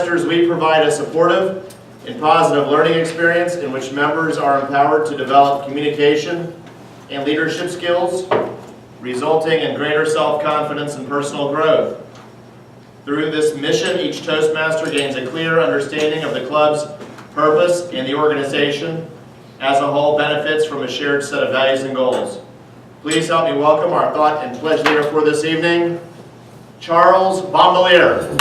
Toastmasters, we provide a supportive and positive learning experience in which members are empowered to develop communication and leadership skills, resulting in greater self-confidence and personal growth. Through this mission, each Toastmaster gains a clear understanding of the club's purpose and the organization as a whole benefits from a shared set of values and goals. Please help me welcome our thought and pledge leader for this evening, Charles Bombalier.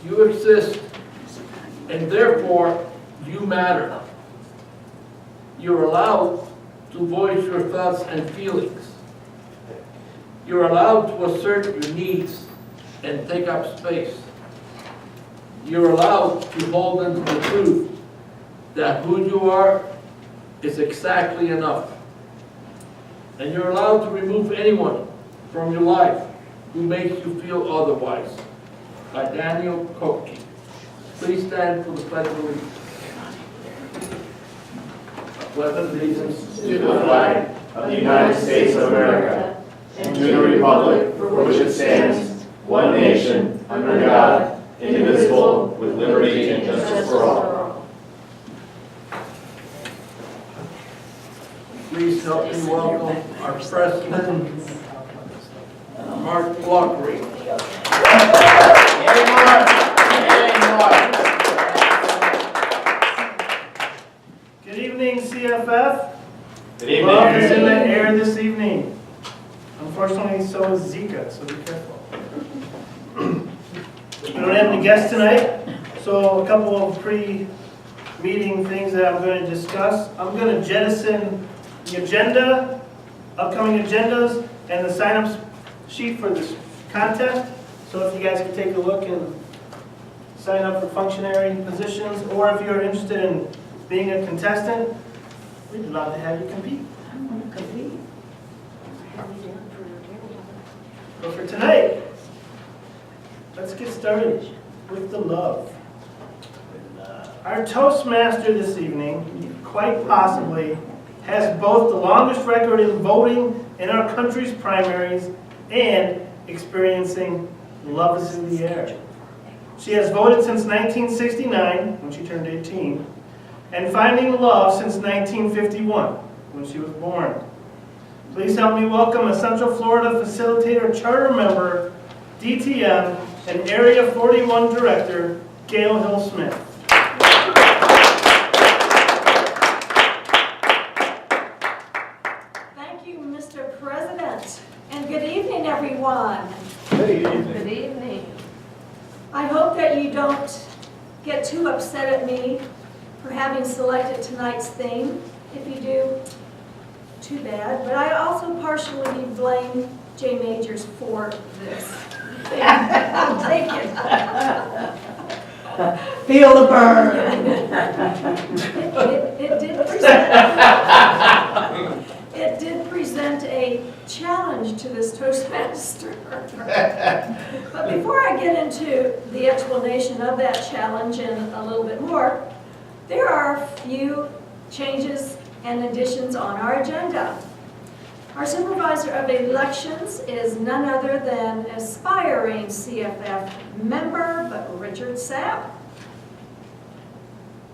You exist, and therefore you matter. You're allowed to voice your thoughts and feelings. You're allowed to assert your needs and take up space. You're allowed to hold on to the truth that who you are is exactly enough. And you're allowed to remove anyone from your life who makes you feel otherwise. By Daniel Koch. Please stand for the Pledge of Allegiance. I pledge allegiance To the flag of the United States of America and to the republic for which it stands, one nation, under God, indivisible, with liberty and justice for all. Please help me welcome our President, Mark Lockery. Good evening, CFF. Good evening. Love is in the air this evening. Unfortunately, so is Zika, so be careful. We don't have any guests tonight, so a couple of pre-meeting things that I'm going to discuss. I'm going to jettison the agenda, upcoming agendas, and the sign-up sheet for this contest. So if you guys can take a look and sign up for functionary positions, or if you're interested in being a contestant, we'd love to have you compete. I want to compete. But for tonight, let's get started with the love. Our Toastmaster this evening, quite possibly, has both the longest record in voting in our country's primaries and experiencing love is in the air. She has voted since 1969, when she turned 18, and finding love since 1951, when she was born. Please help me welcome a Central Florida Facilitator Charter Member, DTM, and Area 41 Director, Gail Hill Smith. Thank you, Mr. President, and good evening, everyone. Good evening. Good evening. I hope that you don't get too upset at me for having selected tonight's theme. If you do, too bad. But I also partially blame Jay Majors for this. I'll take it. Feel the burn. It did present a challenge to this Toastmaster. But before I get into the explanation of that challenge and a little bit more, there are a few changes and additions on our agenda. Our Supervisor of Elections is none other than aspiring CFF member, but Richard Sapp.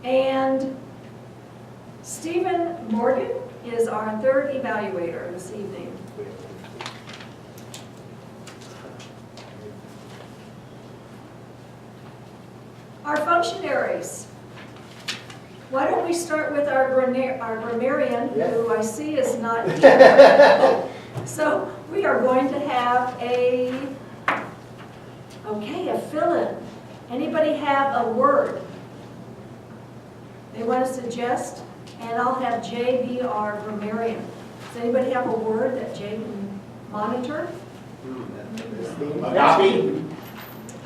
And Stephen Morgan is our third evaluator this evening. Our functionaries. Why don't we start with our grammarian, who I see is not here. So we are going to have a fill-in. Anybody have a word they want to suggest? And I'll have Jay be our grammarian. Does anybody have a word that Jay can monitor? Agape.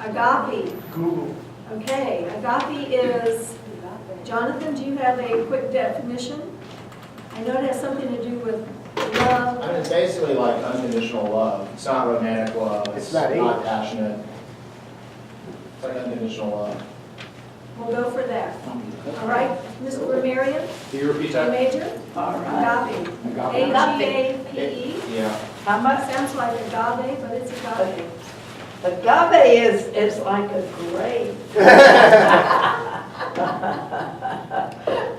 Agape. Google. Okay, agape is, Jonathan, do you have a quick definition? I know it has something to do with love. I mean, it's basically like unconditional love. It's not romantic love. It's not passionate. It's like unconditional love. We'll go for that. All right, Mr. Grammarian, Can you repeat A that? major, All right. agape, Agape. A-G-A-P-E. Yeah. How much? Sounds like agave, but it's agape. Agave is like a grape.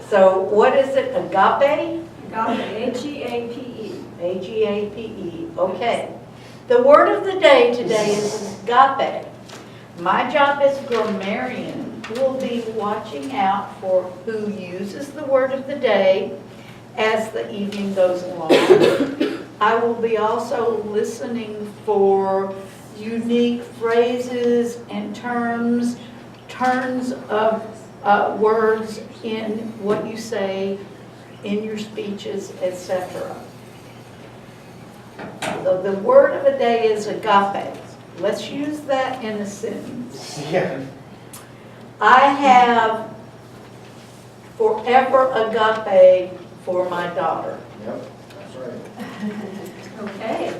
So what is it? Agape? Agape, A-G-A-P-E. A-G-A-P-E. Okay. The word of the day today is agape. My job as grammarian will be watching out for who uses the word of the day as the evening goes along. I will be also listening for unique phrases and turns of words in what you say in your speeches, etc. So the word of the day is agape. Let's use that in a sentence. Yeah. I have forever agape for my daughter. Yep, that's right. Okay.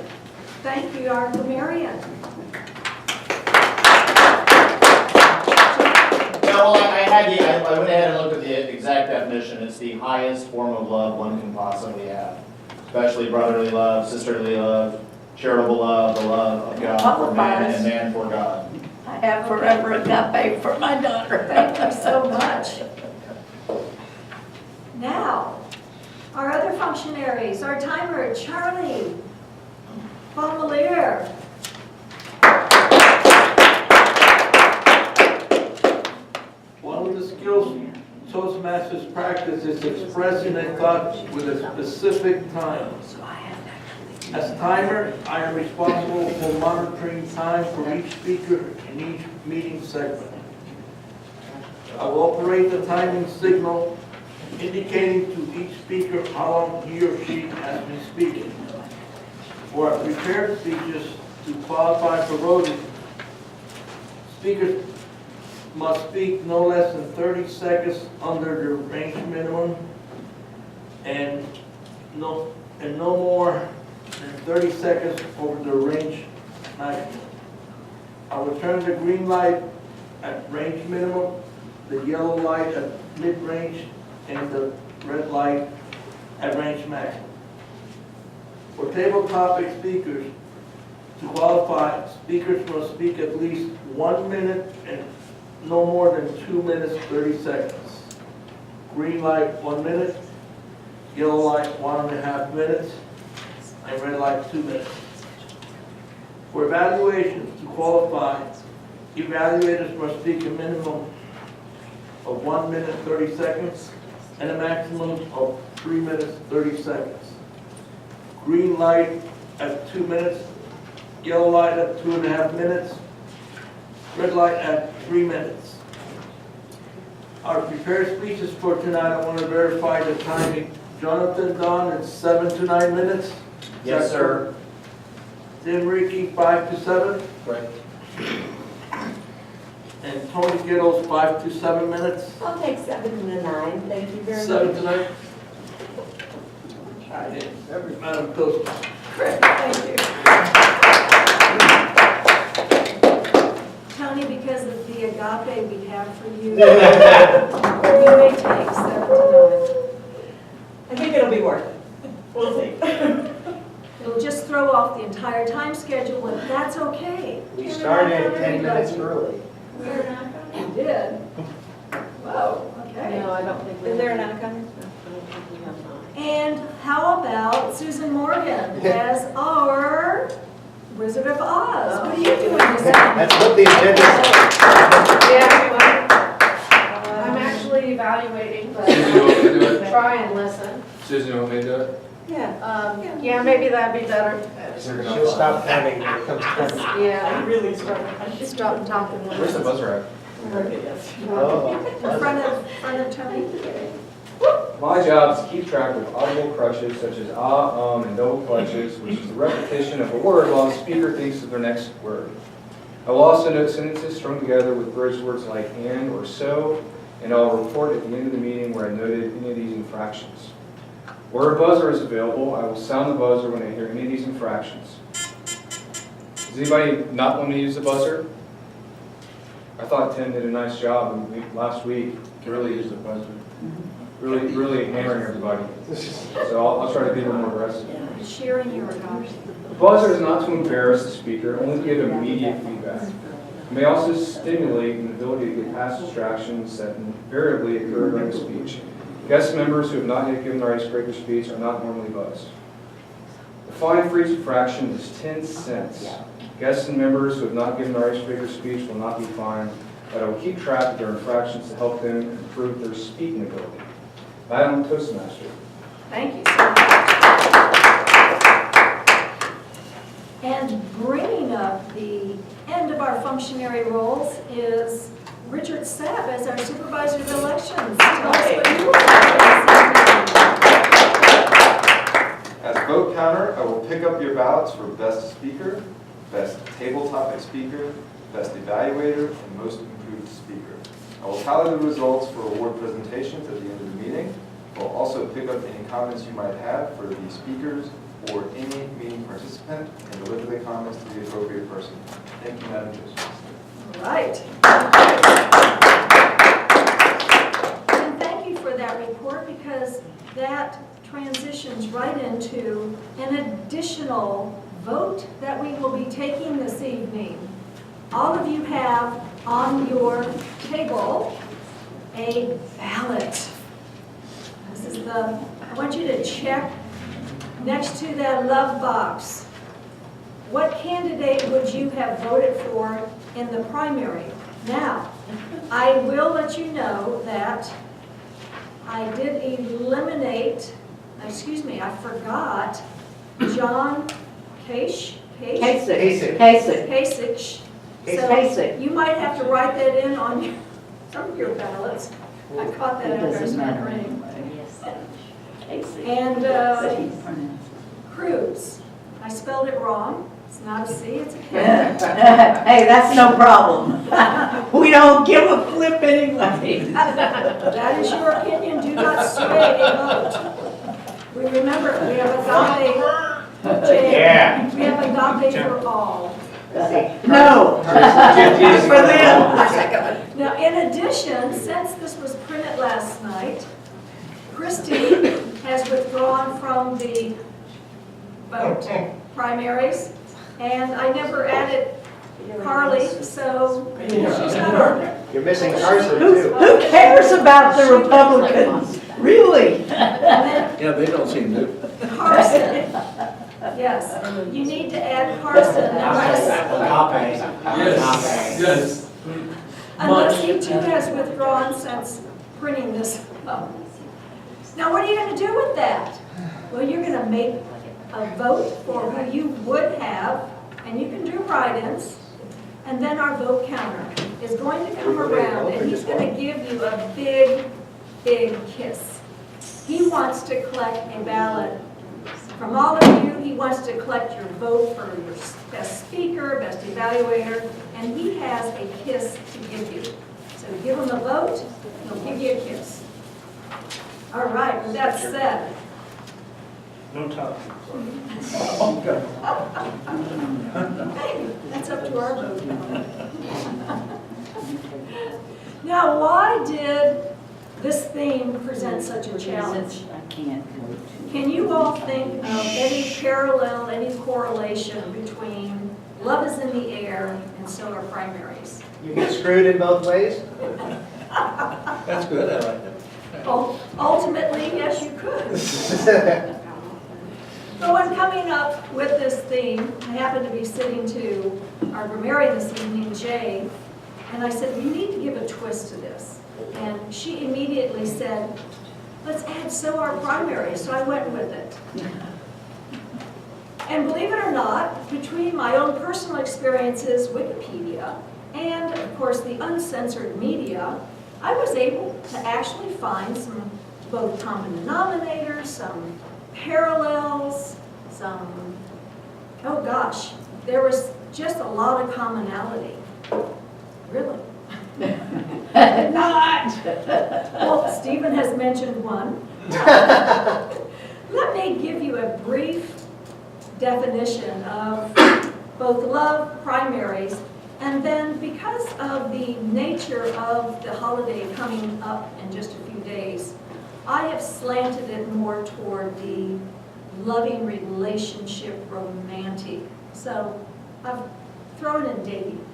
Thank you, our grammarian. Well, I went ahead and looked at the exact definition. It's the highest form of love one can possibly have, especially brotherly love, sisterly love, charitable love, the love of God for man and man for God. I have forever agape for my daughter. Thank you so much. Now, our other functionaries, our timer, Charlie, Bonvalier. One of the skills Toastmasters practice is expressing a thought with a specific time. As timer, I am responsible for monitoring time for each speaker in each meeting segment. I will operate the timing signal indicating to each speaker how long he or she has been speaking. For our prepared speeches to qualify for voting, speakers must speak no less than 30 seconds under the range minimum and no more than 30 seconds over the range maximum. I will turn the green light at range minimum, the yellow light at mid-range, and the red light at range maximum. For table topic speakers, to qualify, speakers must speak at least 1 minute and no more than 2 minutes, 30 seconds. Green light, 1 minute. Yellow light, 1.5 minutes. And red light, 2 minutes. For evaluations, to qualify, evaluators must speak a minimum of 1 minute, 30 seconds and a maximum of 3 minutes, 30 seconds. Green light at 2 minutes. Yellow light at 2.5 minutes. Red light at 3 minutes. Our prepared speeches for tonight, I want to verify the timing. Jonathan, Don, it's 7 to 9 minutes? Yes, sir. Then Ricky, 5 to 7? Right. And Toni Gittles, 5 to 7 minutes? I'll take 7 to 9, thank you very 7 much. to 9? Madam Toast. Great, thank you. Tony, because of the agape we have for you, you may take 7 to I think it'll be worth it. We'll see. 9. It'll just throw off the entire time schedule, and that's okay. We started 10 minutes early. You did? Whoa, okay. No, I don't think we. Is there an outcome? I don't think we have not. And how about Susan Morgan as our Wizard of Oz? What are you doing this time? That's what the agenda says. Yeah, I'm actually evaluating, but Susan, you want me to do it? try and listen. Susan, you want me to do it? Yeah, maybe that'd be better. She'll stop counting when it comes time. Yeah, really stop talking. Where's the buzzer at? Oh. In front of Tony? My job is to keep track of audible crutches such as and double clutches, which is the repetition of a word while the speaker thinks of their next word. I will also note sentences strung together with bridge words like and or so, and I'll report at the end of the meeting where I noted any of these infractions. Where a buzzer is available, I will sound the buzzer when I hear any of these infractions. Does anybody not want to use the buzzer? I thought Tim did a nice job last week. Really use the buzzer. Really hammering everybody. So I'll try to be a little more aggressive. Sharing your adoption. The buzzer is not to embarrass the speaker, only to give immediate feedback. It may also stimulate an ability to get past distractions that invariably occur during a speech. Guest members who have not yet given their icebreaker speech are not normally buzzed. The fine for each infraction is 10 cents. Guests and members who have not given their icebreaker speech will not be fined, but I will keep track of their infractions to help them improve their speaking ability. Madam Toastmaster. Thank you so much. And bringing up the end of our functionary roles is Richard Sapp as our supervisor of elections. Tell us what you want As vote counter, I will pick up your ballots for best speaker, best table topic speaker, best evaluator, and most improved speaker. I will tally the results for award presentations at the end of the meeting. I will also pick up any comments you might have for the speakers or any meeting participant and deliver the comments to the appropriate person. Thank you, Madam Toastmaster. All right. And thank you for that report, because that transitions right into an additional vote that we will be taking this evening. All of you have on your table a ballot. This is I want you to check next to that love box. What candidate would you have voted for in the primary? Now, I will let you know that I did eliminate, I forgot John Kasich. So you might have to write that in on some of your ballots. I caught that after I started writing. And Cruz, I spelled it wrong. It's not a C, it's a K. Hey, that's no problem. We don't give a flip anyway. That is your opinion. Do not sway a vote. We remember, we have agape. Yeah. We have agape for all. No. For them. Now, in addition, since this was printed last night, Christy has withdrawn from the vote primaries, and I never added Carly, so she's not on there. You're missing Carson Who cares about the Republicans? Really? Yeah, they don't seem to. Carson, yes, you need to add Carson unless he too has withdrawn since printing this up. Now, what are you going to do with that? Well, you're going to make a vote for who you would have, and you can do write-ins, and then our vote counter is going to come around, and he's going to give you a big, big kiss. He wants to collect a ballot from all of you. He wants to collect your vote for your best speaker, best evaluator, and he has a kiss to give you. So give him a vote, he'll give you a kiss. All right, with that said. No talking. Hey, that's up to our vote. Now, why did this theme present such a challenge? Can you all think of any parallel, any correlation between love is in the air and so are primaries? You get screwed in both ways? That's good, I like that. Ultimately, yes, you could. So when coming up with this theme, I happened to be sitting to our grammarian this evening, Jaye, and I said, you need to give a twist to this. And she immediately said, let's add so are primaries. So I went with it. And believe it or not, between my own personal experiences, Wikipedia, and of course the uncensored media, I was able to actually find some both common denominators, some parallels, some, oh gosh, there was just a lot of commonality. Really? Not! Well, Stephen has mentioned one. Let me give you a brief definition of both love, primaries, And then because of the nature of the holiday coming up in just a few days, I have slanted it more toward the loving relationship romantic. So I've thrown in dating.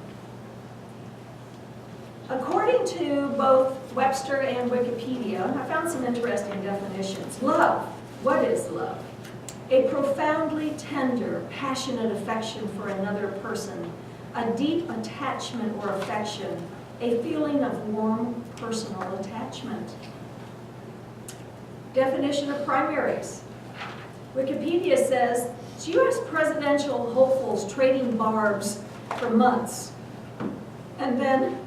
According to both Webster and Wikipedia, I found some interesting definitions. Love. What is love? A profoundly tender, passionate affection for another person, a deep attachment or affection, a feeling of warm personal attachment. Definition of primaries. Wikipedia says, it's U.S. presidential hopefuls trading barbs for months. And then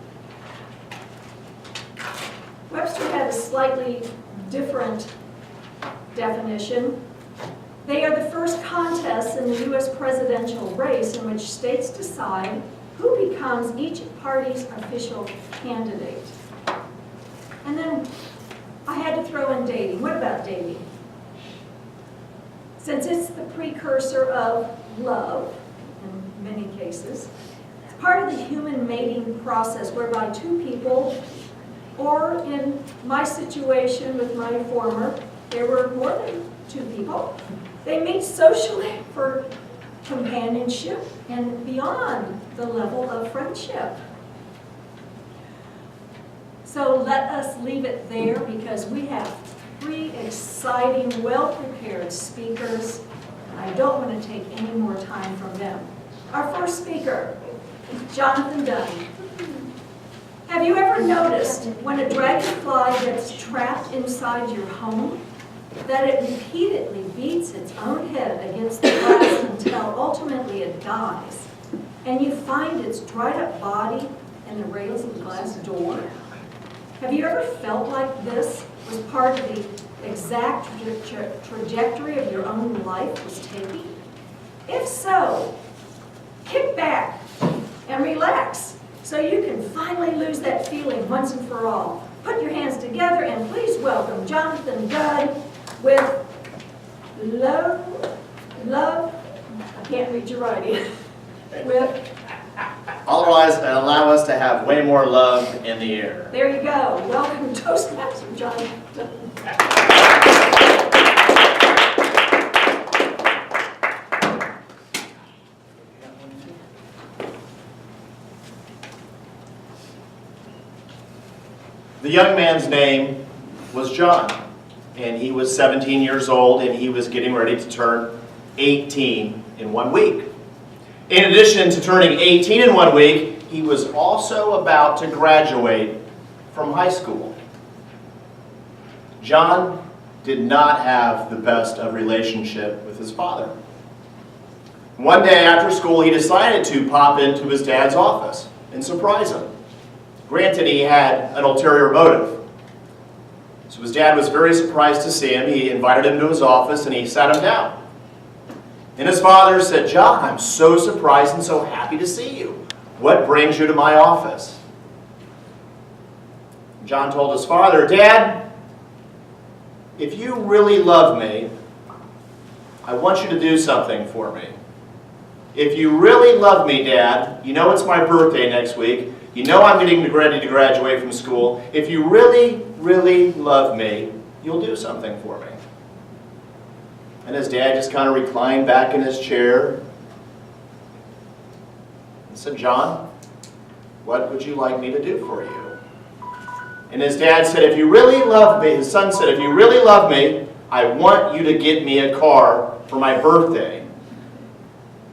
Webster had a slightly different definition. They are the first contests in the U.S. presidential race in which states decide who becomes each party's official candidate. And then I had to throw in dating. What about dating? Since it's the precursor of love, in many cases, it's part of the human mating process whereby two people, or in my situation with my former, there were more than two people, they meet socially for companionship and beyond the level of friendship. So let us leave it there because we have three exciting, well-prepared speakers. I don't want to take any more time from them. Our first speaker, Jonathan Dunn. Have you ever noticed when a dragonfly gets trapped inside your home, that it repeatedly beats its own head against the glass until ultimately it dies, and you find its dried up body in the rails of the glass door? Have you ever felt like this was part of the exact trajectory of your own life was taking? If so, kick back and relax so you can finally lose that feeling once and for all. Put your hands together and please welcome Jonathan Dunn with love, I can't read your writing, with, Otherwise, allow us to have way more love in the air. there you go. Welcome Toastmaster Jonathan. The young man's name was John, and he was 17 years old, and he was getting ready to turn 18 in 1 week. In addition to turning 18 in 1 week, he was also about to graduate from high school. John did not have the best of relationship with his father. One day after school, he decided to pop into his dad's office and surprise him. Granted, he had an ulterior motive. So his dad was very surprised to see him. He invited him to his office and he sat him down. And his father said, "John, I'm so surprised and so happy to see you. What brings you to my office?" John told his father, "Dad, if you really love me, I want you to do something for me. If you really love me, Dad, you know it's my birthday next week. You know I'm getting ready to graduate from school. If you really, really love me, you'll do something for me." And his dad just kind of reclined back in his chair and said, "John, what would you like me to do for you?" And his dad said, "If you really love me," his son said, "if you really love me, I want you to get me a car for my birthday.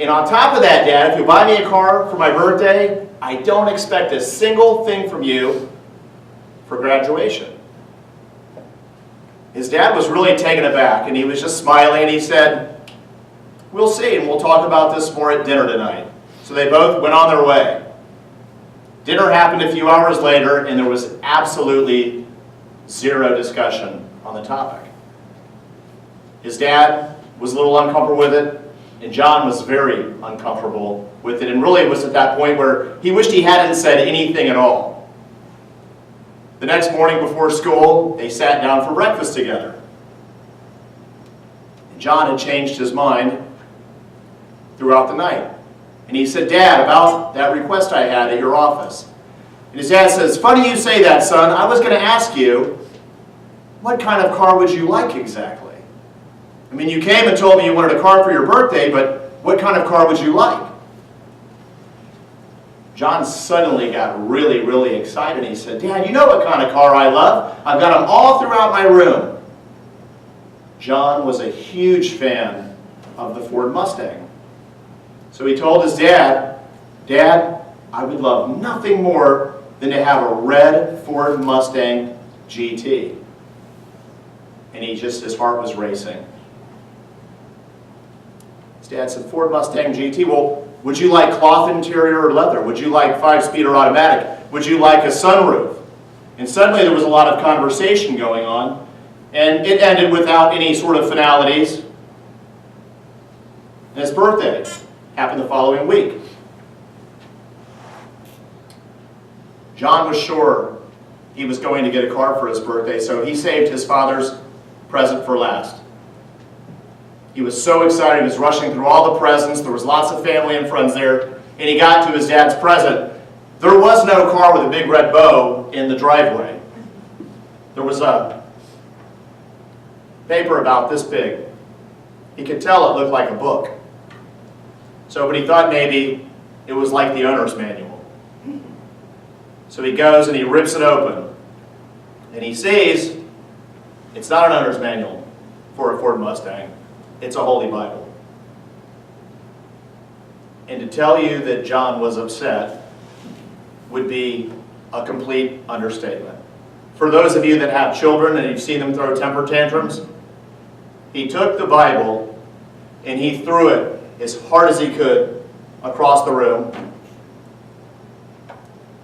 And on top of that, Dad, if you buy me a car for my birthday, I don't expect a single thing from you for graduation." His dad was really taken aback, and he was just smiling, and he said, "We'll see, and we'll talk about this more at dinner tonight." So they both went on their way. Dinner happened a few hours later, and there was absolutely zero discussion on the topic. His dad was a little uncomfortable with it, and John was very uncomfortable with it, and really was at that point where he wished he hadn't said anything at all. The next morning before school, they sat down for breakfast together. And John had changed his mind throughout the night. And he said, "Dad, about that request I had at your office." And his dad says, "Funny you say that, son. I was going to ask you, what kind of car would you like exactly? I mean, you came and told me you wanted a car for your birthday, but what kind of car would you like?" John suddenly got really, really excited. He said, "Dad, you know what kind of car I love. I've got them all throughout my room." John was a huge fan of the Ford Mustang. So he told his dad, "Dad, I would love nothing more than to have a red Ford Mustang GT." And his heart was racing. His dad said, "Ford Mustang GT, well, would you like cloth interior or leather? Would you like 5-speed or automatic? Would you like a sunroof?" And suddenly there was a lot of conversation going on, and it ended without any sort of finalities. And his birthday happened the following week. John was sure he was going to get a car for his birthday, so he saved his father's present for last. He was so excited, he was rushing through all the presents. There was lots of family and friends there, and he got to his dad's present. There was no car with a big red bow in the driveway. There was a paper about this big. He could tell it looked like a book. But he thought maybe it was like the owner's manual. So he goes and he rips it open, and he sees it's not an owner's manual for a Ford Mustang. It's a Holy Bible. And to tell you that John was upset would be a complete understatement. For those of you that have children and you've seen them throw temper tantrums, he took the Bible and he threw it as hard as he could across the room.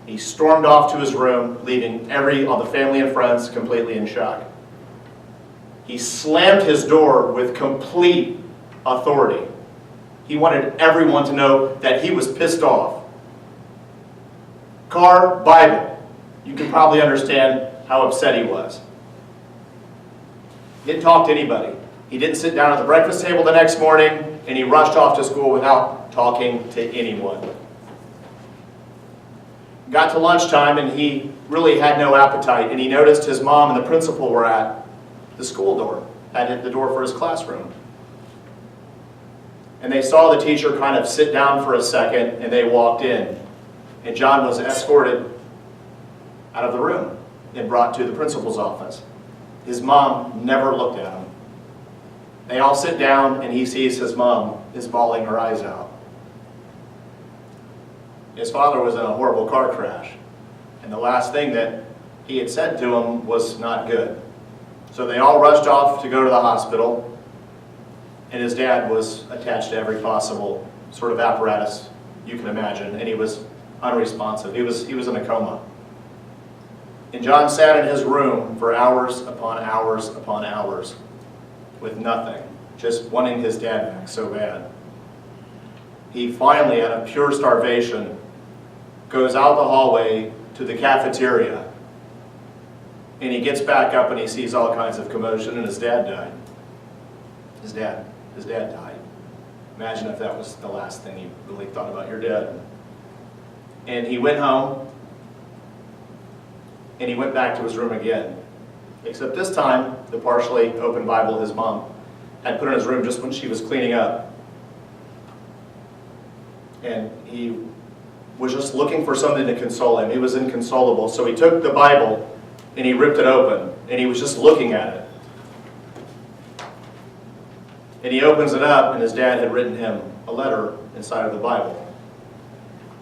He stormed off to his room, leaving all the family and friends completely in shock. He slammed his door with complete authority. He wanted everyone to know that he was pissed off. Car, Bible. You can probably understand how upset he was. He didn't talk to anybody. He didn't sit down at the breakfast table the next morning, and he rushed off to school without talking to anyone. Got to lunchtime, and he really had no appetite, and he noticed his mom and the principal were at the school door, at the door for his classroom. And they saw the teacher kind of sit down for a second, and they walked in. And John was escorted out of the room and brought to the principal's office. His mom never looked at him. They all sit down, and he sees his mom is bawling her eyes out. His father was in a horrible car crash, and the last thing that he had said to him was not good. So they all rushed off to go to the hospital, and his dad was attached to every possible sort of apparatus you can imagine, and he was unresponsive. He was in a coma. And John sat in his room for hours upon hours upon hours with nothing, just wanting his dad back so bad. He finally, out of pure starvation, goes out the hallway to the cafeteria, and he gets back up and he sees all kinds of commotion, and his dad died. His dad died. Imagine if that was the last thing you really thought about your dad. And he went home, and he went back to his room again. Except this time, the partially open Bible his mom had put in his room just when she was cleaning up. And he was just looking for something to console him. He was inconsolable. So he took the Bible and he ripped it open, and he was just looking at it. And he opens it up, and his dad had written him a letter inside of the Bible.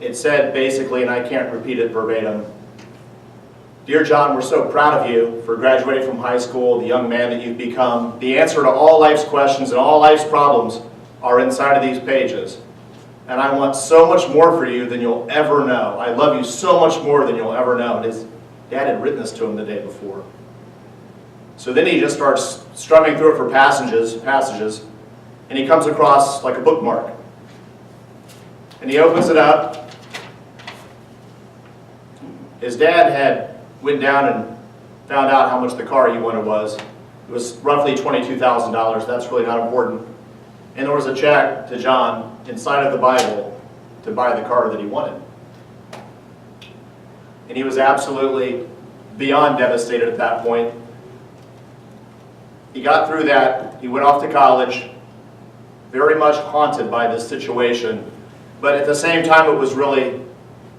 It said basically, and I can't repeat it verbatim, "Dear John, we're so proud of you for graduating from high school, the young man that you've become. The answer to all life's questions and all life's problems are inside of these pages. And I want so much more for you than you'll ever know. I love you so much more than you'll ever know." And his dad had written this to him the day before. So then he just starts strumming through it for passages, and he comes across like a bookmark. And he opens it up. His dad had went down and found out how much the car he wanted was. It was roughly $22,000. That's really not important. And there was a check to John inside of the Bible to buy the car that he wanted. And he was absolutely beyond devastated at that point. He got through that, he went off to college, very much haunted by this situation, but at the same time it was really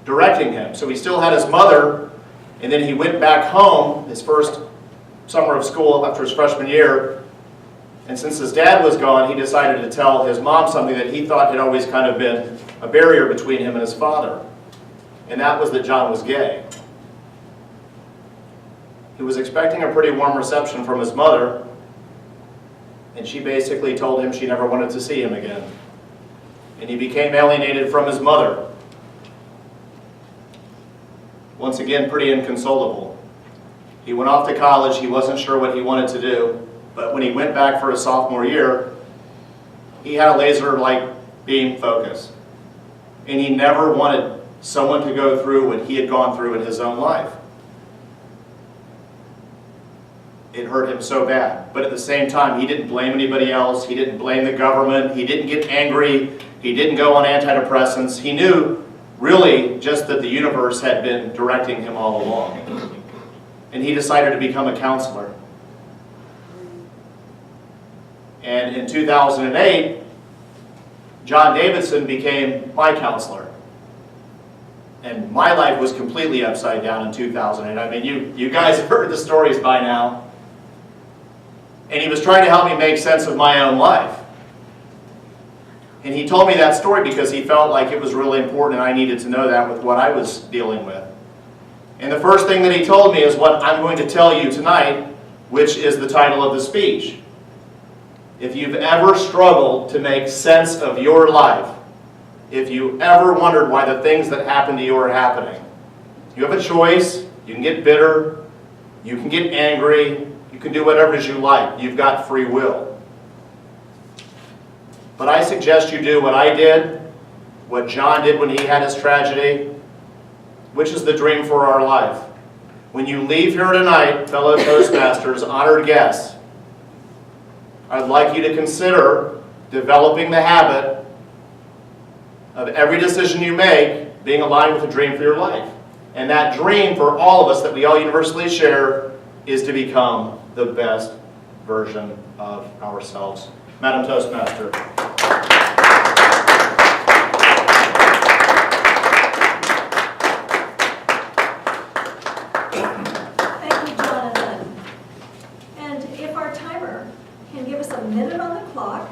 directing him. So he still had his mother, and then he went back home his first summer of school after his freshman year, and since his dad was gone, he decided to tell his mom something that he thought had always kind of been a barrier between him and his father, and that was that John was gay. He was expecting a pretty warm reception from his mother, and she basically told him she never wanted to see him again. And he became alienated from his mother. Once again, pretty inconsolable. He went off to college, he wasn't sure what he wanted to do, but when he went back for his sophomore year, he had a laser-like beam focus. And he never wanted someone to go through what he had gone through in his own life. It hurt him so bad. But at the same time, he didn't blame anybody else. He didn't blame the government. He didn't get angry. He didn't go on antidepressants. He knew, really, just that the universe had been directing him all along. And he decided to become a counselor. And in 2008, John Davidson became my counselor. And my life was completely upside down in 2008. I mean, you guys have heard the stories by now. And he was trying to help me make sense of my own life. And he told me that story because he felt like it was really important and I needed to know that with what I was dealing with. And the first thing that he told me is what I'm going to tell you tonight, which is the title of the speech. If you've ever struggled to make sense of your life, if you ever wondered why the things that happen to you are happening, you have a choice. You can get bitter. You can get angry. You can do whatever it is you like. You've got free will. But I suggest you do what I did, what John did when he had his tragedy, which is the dream for our life. When you leave here tonight, fellow Toastmasters, honored guests, I'd like you to consider developing the habit of every decision you make being aligned with a dream for your life. And that dream for all of us that we all universally share is to become the best version of ourselves. Madam Toastmaster. Thank you, Jonathan. And if our timer can give us a minute on the clock,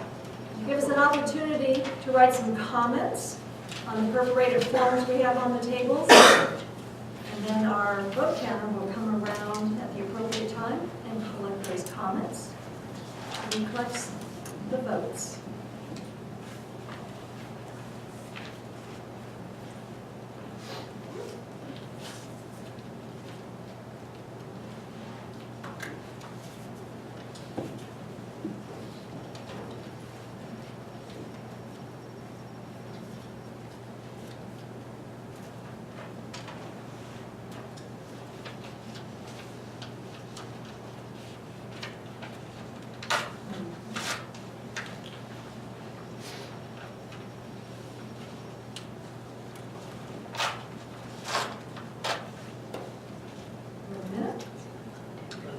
give us an opportunity to write some comments on the perforated forms we have on the tables. And then our vote counter will come around at the appropriate time and collect those comments. And collects the votes.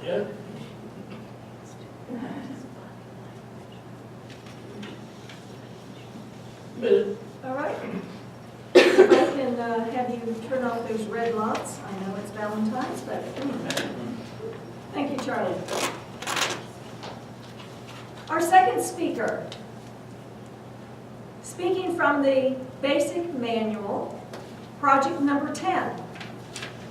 Yeah. Minute. All right. If I can have you turn off those red lights. I know it's Valentine's, but thank you, Charlie. Our second speaker, speaking from the basic manual, project number 10.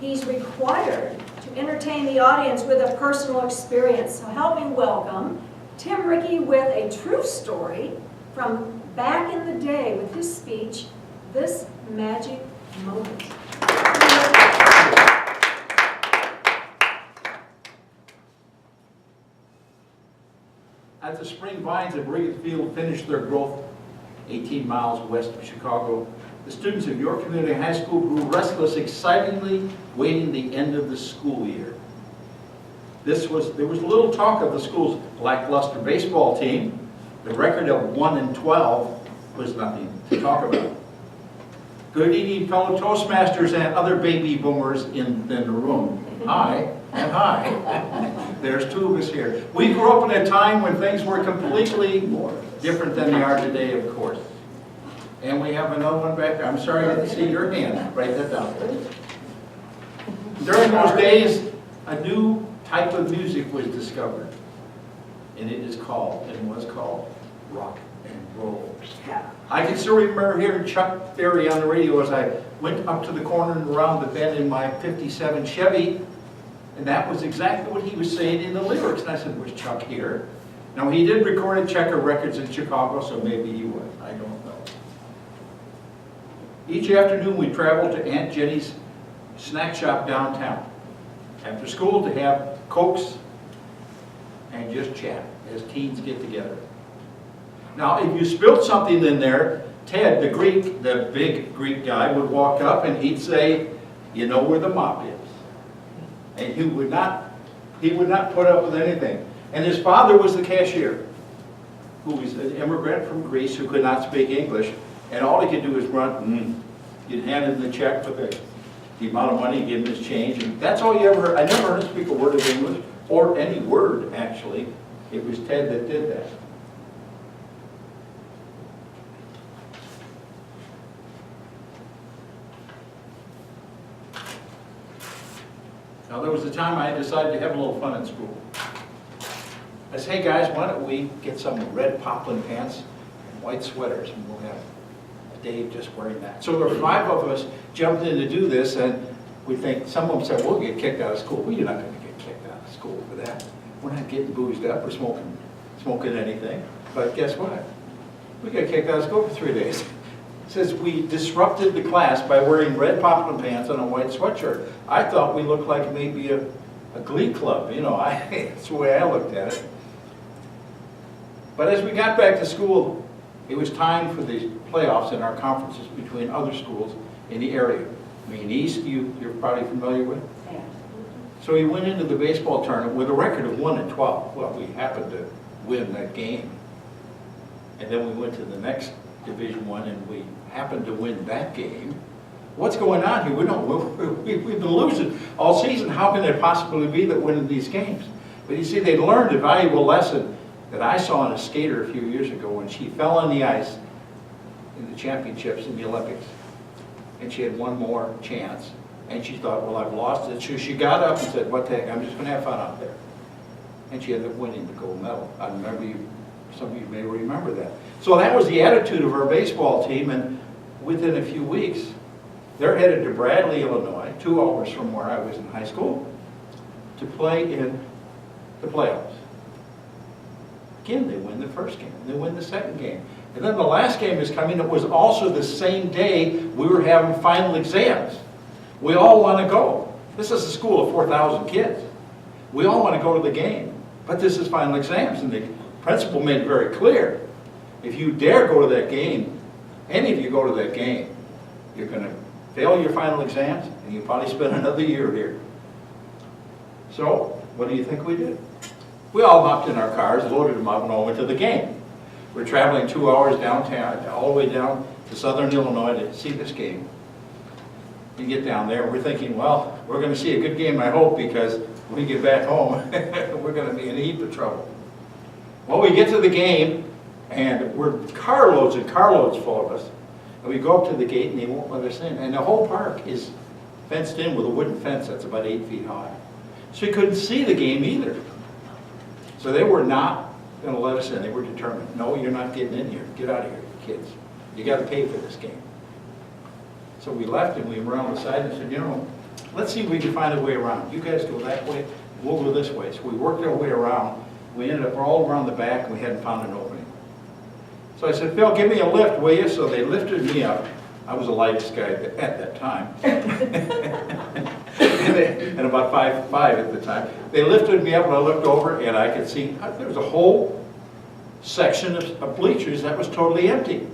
He's required to entertain the audience with a personal experience. So help me welcome Tim Rickey with a true story from back in the day with his speech, This Magic Moment. As the spring vines of Brigham Field finished their growth 18 miles west of Chicago, the students of York Community High School grew restless, excitedly waiting the end of the school year. There was little talk of the school's lackluster baseball team. The record of 1-12 was nothing to talk about. Good evening, fellow Toastmasters and other baby boomers in the room. Hi, and hi. There's two of us here. We grew up in a time when things were completely different than they are today, of course. And we have another one back there. I'm sorry I didn't see your hand. Write that down. During those days, a new type of music was discovered. And it is called, and was called, rock and roll. I can still remember hearing Chuck Berry on the radio as I went up to the corner and around the bend in my '57 Chevy, and that was exactly what he was saying in the lyrics. And I said, was Chuck here? Now, he did record at Checker Records in Chicago, so maybe he was. I don't know. Each afternoon, we traveled to Aunt Jenny's snack shop downtown after school to have Cokes and just chat as teens get together. Now, if you spilled something in there, Ted, the big Greek guy, would walk up and he'd say, you know where the mop is. And he would not put up with anything. And his father was the cashier, who was an immigrant from Greece who could not speak English, and all he could do was run, You'd hand him the check for the amount of money, you give him his change, and that's all you ever heard. I never heard him speak a word of English, or any word, actually. It was Ted that did that. Now, there was a time I decided to have a little fun in school. I said, hey guys, why don't we get some red poplin pants and white sweaters, and we'll have Dave just wearing that. So there were 5 of us jumped in to do this, and we think, some of them said, we'll get kicked out of school. Well, you're not going to get kicked out of school for that. We're not getting boozed up or smoking anything. But guess what? We got kicked out of school for 3 days. Says we disrupted the class by wearing red poplin pants and a white sweatshirt. I thought we looked like maybe a glee club, you know, that's the way I looked at it. But as we got back to school, it was time for the playoffs in our conferences between other schools in the area. Maine East, you're probably familiar with. Yeah. So we went into the baseball tournament with a record of 1-12. Well, we happened to win that game. And then we went to the next Division I, and we happened to win that game. What's going on here? We've been losing all season. How can it possibly be that we're winning these games? But you see, they learned a valuable lesson that I saw in a skater a few years ago when she fell on the ice in the championships in the Olympics. And she had one more chance. And she thought, well, I've lost it. So she got up and said, what the heck, I'm just going to have fun out there. And she ended up winning the gold medal. I remember some of you may remember that. So that was the attitude of our baseball team, and within a few weeks, they're headed to Bradley, Illinois, 2 hours from where I was in high school, to play in the playoffs. Again, they win the first game, they win the second game. And then the last game is coming. It was also the same day we were having final exams. We all want to go. This is a school of 4,000 kids. We all want to go to the game, but this is final exams, and the principal made it very clear. If you dare go to that game, any of you go to that game, you're going to fail your final exams, and you probably spend another year here. So, what do you think we did? We all hopped in our cars, loaded them up, and all went to the game. We're traveling 2 hours downtown, all the way down to southern Illinois to see this game. You get down there, we're thinking, well, we're going to see a good game, I hope, because when we get back home, we're going to be in a heap of trouble. Well, we get to the game, and we're carloads and carloads full of us. And we go up to the gate, and they won't let us in. And the whole park is fenced in with a wooden fence that's about 8 feet high. So you couldn't see the game either. So they were not going to let us in. They were determined, no, you're not getting in here. Get out of here, kids. You got to pay for this game. So we left, and we were on the side and said, you know, let's see if we can find a way around. You guys go that way, we'll go this way. So we worked our way around. We ended up all around the back, and we hadn't found an opening. So I said, Phil, give me a lift, will you? So they lifted me up. I was the lightest guy at that time. and about 5'5" at the time. They lifted me up, and I looked over, and I could see there was a whole section of bleachers that was totally empty.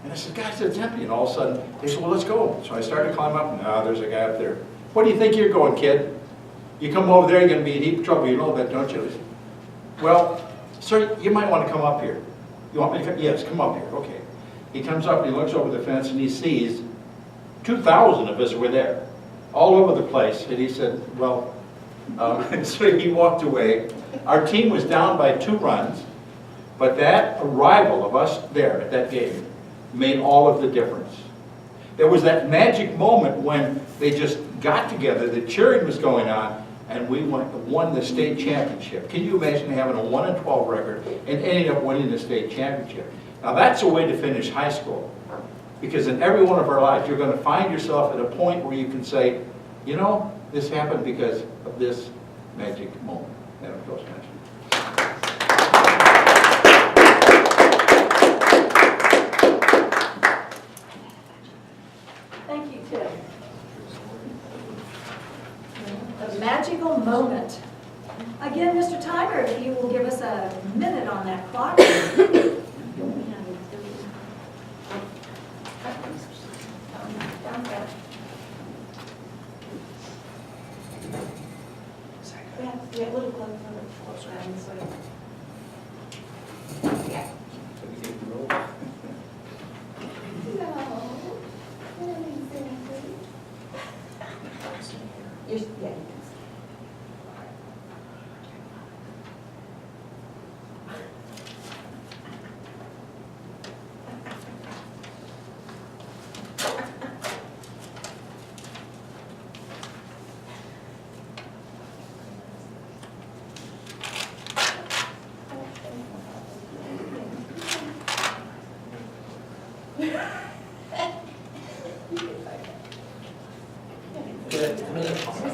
And I said, guys, it's empty. And all of a sudden, they said, well, let's go. So I started to climb up, and there's a guy up there. What do you think you're going, kid? You come over there, you're going to be in heap of trouble. You know that, don't you? I said, well, sir, you might want to come up here. You want me to come? Yes, come up here. Okay. He comes up, he looks over the fence, and he sees 2,000 of us were there, all over the place. And he said, well, so he walked away. Our team was down by 2 runs, but that arrival of us there at that game made all of the difference. There was that magic moment when they just got together, the cheering was going on, and we won the state championship. Can you imagine having a 1-12 record and ending up winning the state championship? Now that's a way to finish high school, because in every one of our lives, you're going to find yourself at a point where you can say, you know, this happened because of this magic moment. And of course, magic. Thank you, Tim. A magical moment. Again, Mr. Tiger, if you will give us a minute on that clock. Yeah, a little closer. This way. You're, yeah.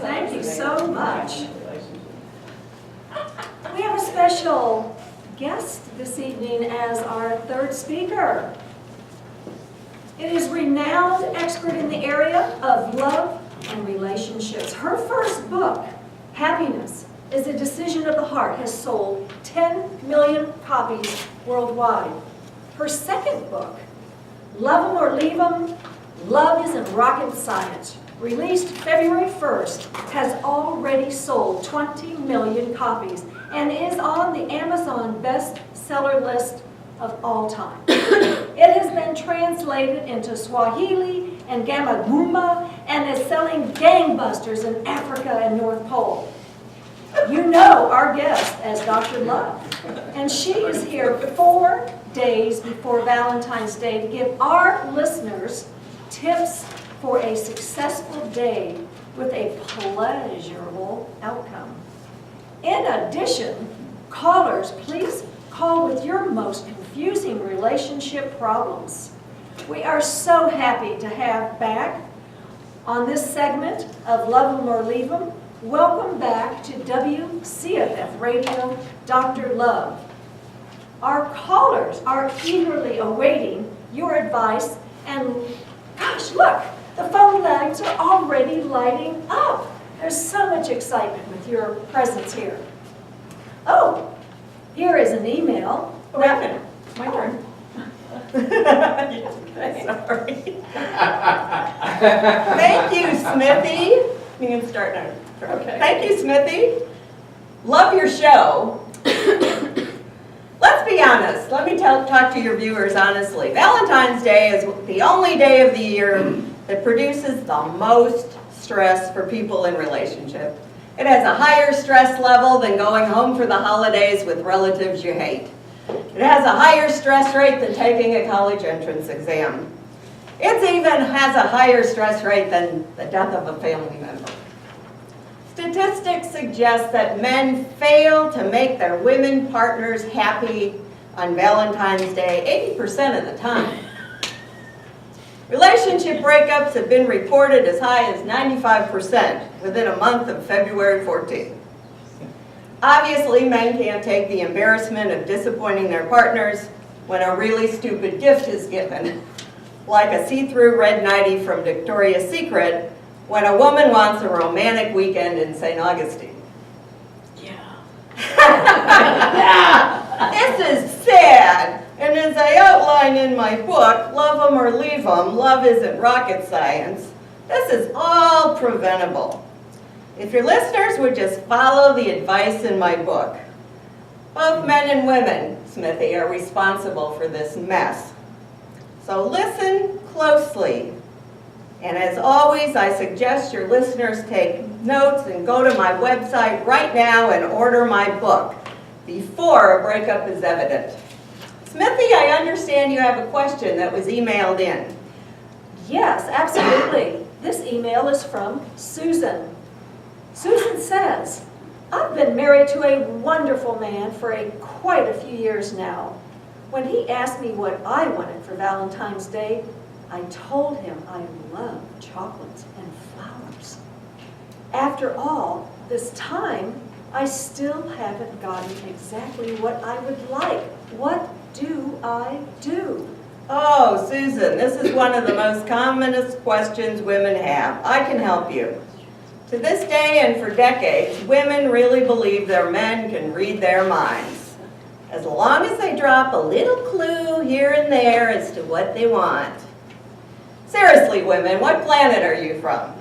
Thank you so much. We have a special guest this evening as our third speaker. It is renowned expert in the area of love and relationships. Her first book, Happiness is a Decision of the Heart, has sold 10 million copies worldwide. Her second book, Love 'Em or Leave 'Em, Love Isn't Rocket Science, released February 1st, has already sold 20 million copies and is on the Amazon bestseller list of all time. It has been translated into Swahili and Gamaguma and is selling gangbusters in Africa and North Pole. You know our guest as Dr. Love, and she is here 4 days before Valentine's Day to give our listeners tips for a successful day with a pleasurable outcome. In addition, callers, please call with your most confusing relationship problems. We are so happy to have back on this segment of Love 'Em or Leave 'Em. Welcome back to WCFF Radio, Dr. Love. Our callers are eagerly awaiting your advice, and gosh, look, the phone lines are already lighting up. There's so much excitement with your presence here. Oh, here is an email. Wait a minute, my turn. Sorry. Thank you, Smithy. You can start now. Okay. Thank you, Smithy. Love your show. Let's be honest. Let me talk to your viewers honestly. Valentine's Day is the only day of the year that produces the most stress for people in relationship. It has a higher stress level than going home for the holidays with relatives you hate. It has a higher stress rate than taking a college entrance exam. It even has a higher stress rate than the death of a family member. Statistics suggest that men fail to make their women partners happy on Valentine's Day 80% of the time. Relationship breakups have been reported as high as 95% within a month of February 14th. Obviously, men can't take the embarrassment of disappointing their partners when a really stupid gift is given, like a see-through red nightie from Victoria's Secret when a woman wants a romantic weekend in St. Augustine. Yeah. This is sad. And as I outline in my book, Love 'Em or Leave 'Em, Love Isn't Rocket Science, this is all preventable. If your listeners would just follow the advice in my book. Both men and women, Smithy, are responsible for this mess. So listen closely. And as always, I suggest your listeners take notes and go to my website right now and order my book before a breakup is evident. Smithy, I understand you have a question that was emailed in. Yes, absolutely. This email is from Susan. Susan says, I've been married to a wonderful man for quite a few years now. When he asked me what I wanted for Valentine's Day, I told him I love chocolates and flowers. After all this time, I still haven't gotten exactly what I would like. What do I do? Oh, Susan, this is one of the most commonest questions women have. I can help you. To this day and for decades, women really believe their men can read their minds, as long as they drop a little clue here and there as to what they want. Seriously, women, what planet are you from?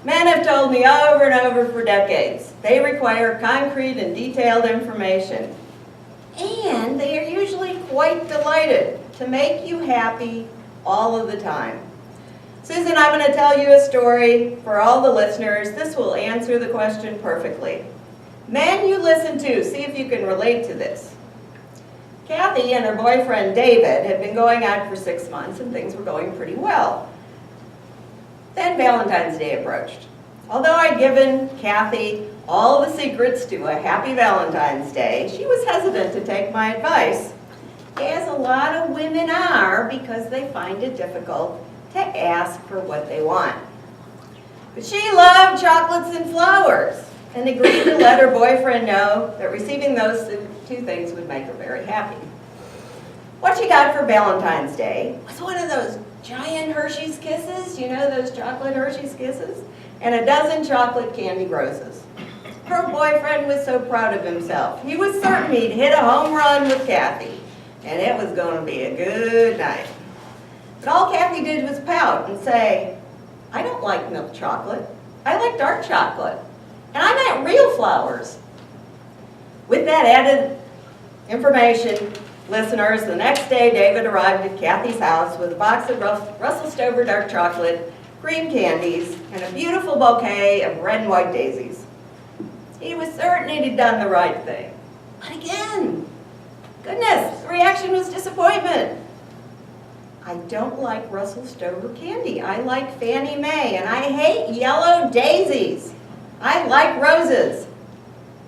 Men have told me over and over for decades, they require concrete and detailed information. And they are usually quite delighted to make you happy all of the time. Susan, I'm going to tell you a story for all the listeners. This will answer the question perfectly. Men you listen to, see if you can relate to this. Kathy and her boyfriend David had been going out for 6 months and things were going pretty well. Then Valentine's Day approached. Although I'd given Kathy all the secrets to a happy Valentine's Day, she was hesitant to take my advice, as a lot of women are because they find it difficult to ask for what they want. But she loved chocolates and flowers and agreed to let her boyfriend know that receiving those two things would make her very happy. What she got for Valentine's Day was one of those giant Hershey's Kisses, you know those chocolate Hershey's Kisses, and a dozen chocolate candy roses. Her boyfriend was so proud of himself. He was certain he'd hit a home run with Kathy, and it was going to be a good night. But all Kathy did was pout and say, I don't like milk chocolate. I like dark chocolate. And I meant real flowers. With that added information, listeners, the next day David arrived at Kathy's house with a box of Russell Stover dark chocolate, cream candies, and a beautiful bouquet of red and white daisies. He was certain he'd done the right thing. But again, goodness, the reaction was disappointment. I don't like Russell Stover candy. I like Fannie Mae, and I hate yellow daisies. I like roses.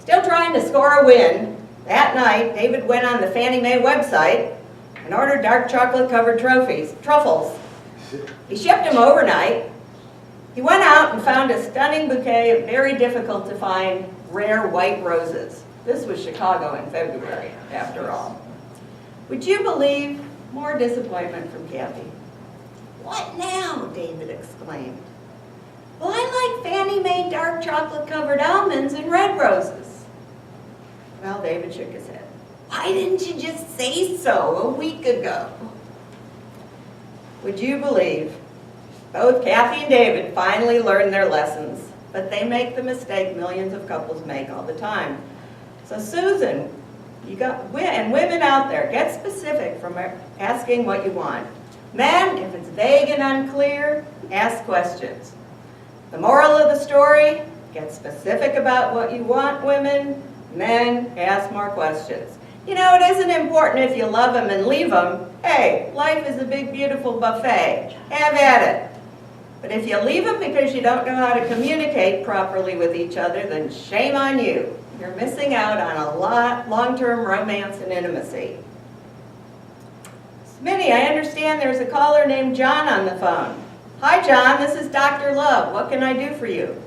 Still trying to score a win, that night David went on the Fannie Mae website and ordered dark chocolate-covered truffles. He shipped them overnight. He went out and found a stunning bouquet of very difficult to find rare white roses. This was Chicago in February, after all. Would you believe more disappointment from Kathy? What now? David exclaimed. Well, I like Fannie Mae dark chocolate-covered almonds and red roses. Well, David shook his head. Why didn't you just say so a week ago? Would you believe both Kathy and David finally learned their lessons, but they make the mistake millions of couples make all the time. So Susan, and women out there, get specific from asking what you want. Men, if it's vague and unclear, ask questions. The moral of the story, get specific about what you want, women. Men, ask more questions. You know, it isn't important if you love them and leave them. Hey, life is a big, beautiful buffet. Have at it. But if you leave them because you don't know how to communicate properly with each other, then shame on you. You're missing out on a lot long-term romance and intimacy. Smitty, I understand there's a caller named John on the phone. Hi, John. This is Dr. Love. What can I do for you?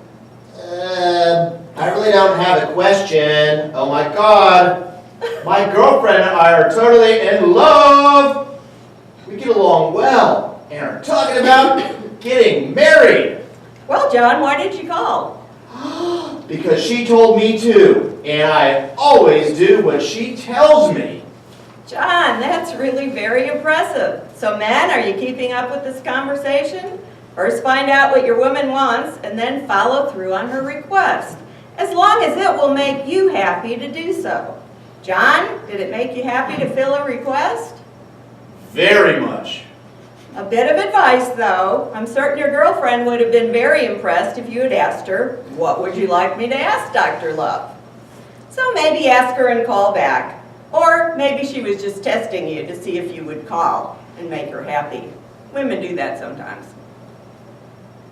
I really don't have a question. Oh my God. My girlfriend and I are totally in love. We get along well and are talking about getting married. Well, John, why did you call? Because she told me to, and I always do what she tells me. John, that's really very impressive. So, men, are you keeping up with this conversation? First, find out what your woman wants, and then follow through on her request, as long as it will make you happy to do so. John, did it make you happy to fill a request? Very much. A bit of advice though, I'm certain your girlfriend would have been very impressed if you had asked her, what would you like me to ask Dr. Love? So maybe ask her and call back. Or maybe she was just testing you to see if you would call and make her happy. Women do that sometimes.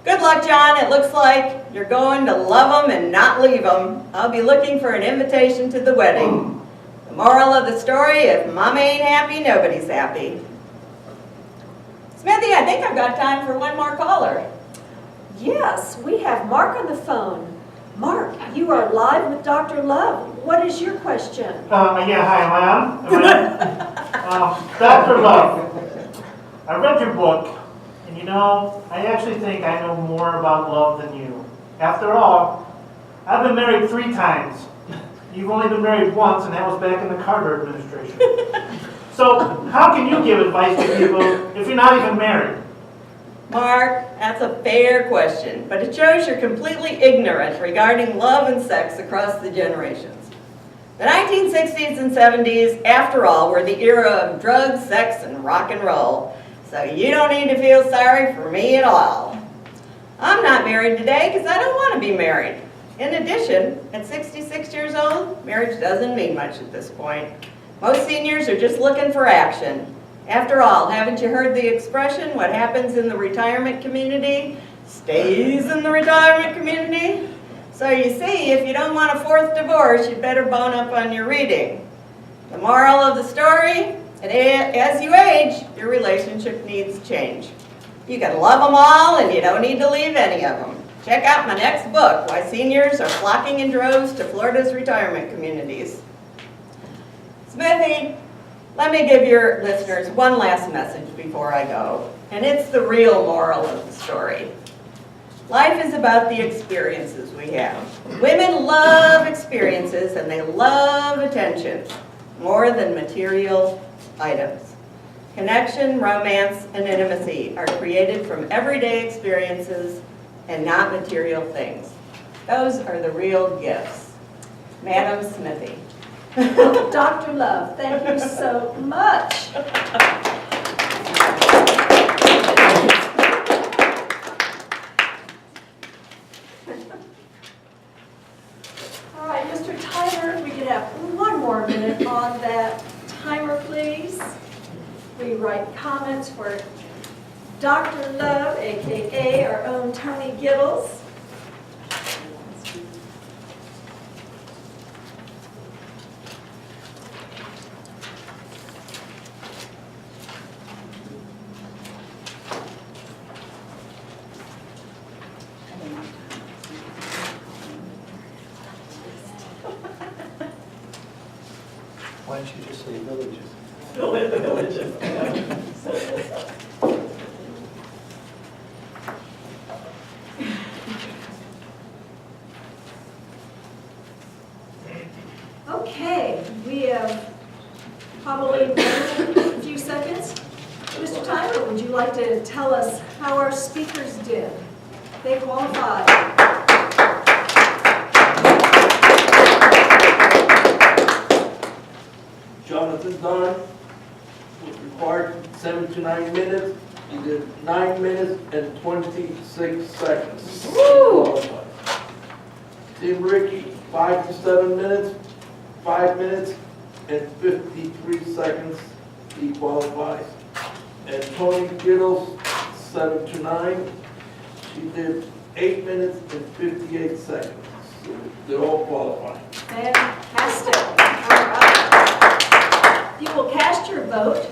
Good luck, John. It looks like you're going to love them and not leave them. I'll be looking for an invitation to the wedding. The moral of the story, if Mama ain't happy, nobody's happy. Smithy, I think I've got time for one more caller. Yes, we have Mark on the phone. Mark, you are live with Dr. Love. What is your question? Yeah, hi, am I on? Dr. Love, I read your book, and you know, I actually think I know more about love than you. After all, I've been married 3 times. You've only been married once, and that was back in the Carter administration. So, how can you give advice to people if you're not even married? Mark, that's a fair question, but it shows you're completely ignorant regarding love and sex across the generations. The 1960s and 70s, after all, were the era of drugs, sex, and rock and roll, so you don't need to feel sorry for me at all. I'm not married today because I don't want to be married. In addition, at 66 years old, marriage doesn't mean much at this point. Most seniors are just looking for action. After all, haven't you heard the expression, what happens in the retirement community stays in the retirement community? So you see, if you don't want a 4th divorce, you'd better bone up on your reading. The moral of the story, as you age, your relationship needs change. You can love them all and you don't need to leave any of them. Check out my next book, Why Seniors Are Flocking in Droves to Florida's Retirement Communities. Smithy, let me give your listeners one last message before I go, and it's the real moral of the story. Life is about the experiences we have. Women love experiences and they love attention more than material items. Connection, romance, and intimacy are created from everyday experiences and not material things. Those are the real gifts. Madam Smithy. Dr. Love, thank you so much. All right, Mr. Timer, if we could have one more minute on that timer, please. We write comments for Dr. Love, aka our own Toni Giddles. Why don't you just say villages? Okay, we have probably a few seconds. Mr. Tyler, would you like to tell us how our speakers did? They qualified. Jonathan Dunn was required 7 to 9 minutes. He did 9 minutes and 26 seconds. Woo! Tim Rickey, 5 to 7 minutes, 5 minutes and 53 seconds. He qualifies. And Toni Giddles, 7 to 9. She did 8 minutes and 58 seconds. So they're all qualified. Fantastic. All right. You will cast your vote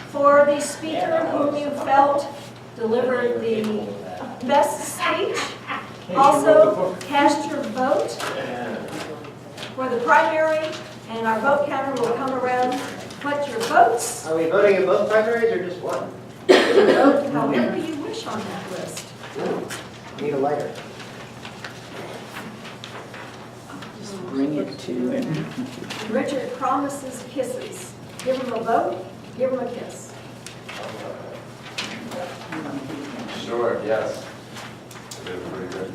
for the speaker whom you felt delivered the best speech. Also, cast your vote for the primary, and our vote counter will come around. Put your votes. Are we voting in both primaries or just one? Vote however you wish on that list. Need a lighter. Bring it to him. Richard promises kisses. Give him a vote, give him a kiss. Sure, yes. It was pretty good.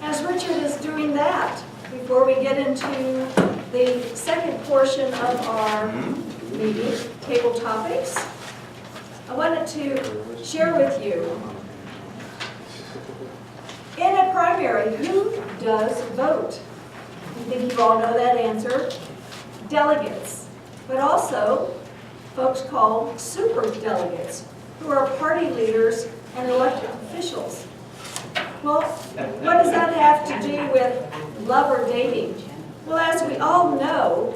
As Richard is doing that, before we get into the second portion of our meeting, table topics, I wanted to share with you. In a primary, who does vote? I think you all know that answer. Delegates, but also folks called super delegates, who are party leaders and elected officials. Well, what does that have to do with love or dating? Well, as we all know,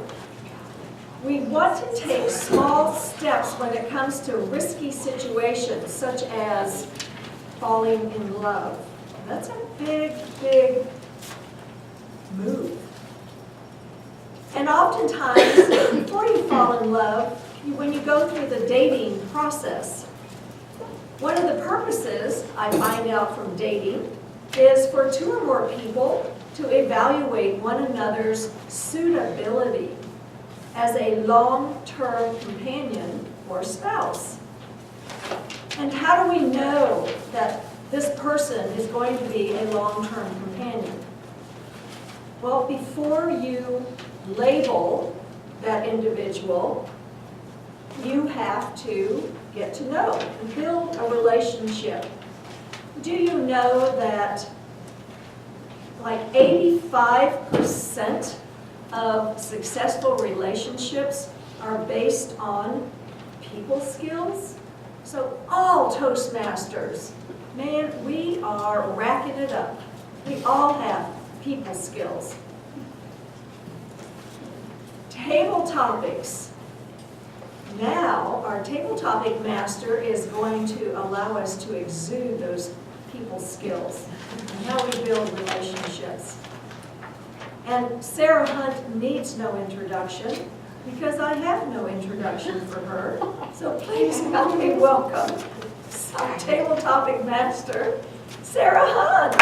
we want to take small steps when it comes to risky situations, such as falling in love. That's a big, big move. And oftentimes, before you fall in love, when you go through the dating process, one of the purposes I find out from dating is for two or more people to evaluate one another's suitability as a long-term companion or spouse. And how do we know that this person is going to be a long-term companion? Well, before you label that individual, you have to get to know and build a relationship. Do you know that like 85% of successful relationships are based on people skills? So all Toastmasters, man, we are racking it up. We all have people skills. Table topics. Now, our table topic master is going to allow us to exude those people skills and how we build relationships. And Sarah Hunt needs no introduction because I have no introduction for her. So please help me welcome our table topic master, Sarah Hunt.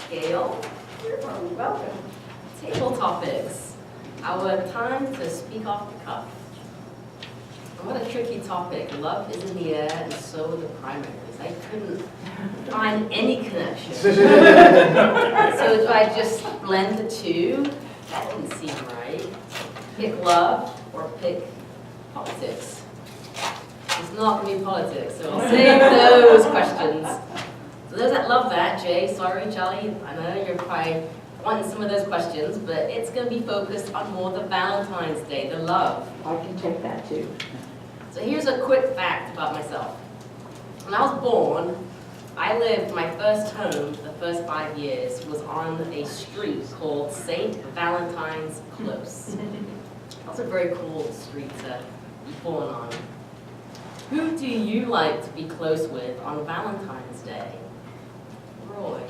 Gail. You're very welcome. Table topics. Our time to speak off the cuff. And what a tricky topic. Love is in the air and so are the primaries. I couldn't find any connection. So do I just blend the two? That didn't seem right. Pick love or pick politics? It's not going to be politics, so I'll save those questions. So those that love that, Jay, sorry, Charlie, I know you're probably wanting some of those questions, but it's going to be focused on more the Valentine's Day, the love. I can take that too. So here's a quick fact about myself. When I was born, I lived my first home, the first 5 years, was on a street called St. Valentine's Close. That's a very cool street to be born on. Who do you like to be close with on Valentine's Day? Roy. Who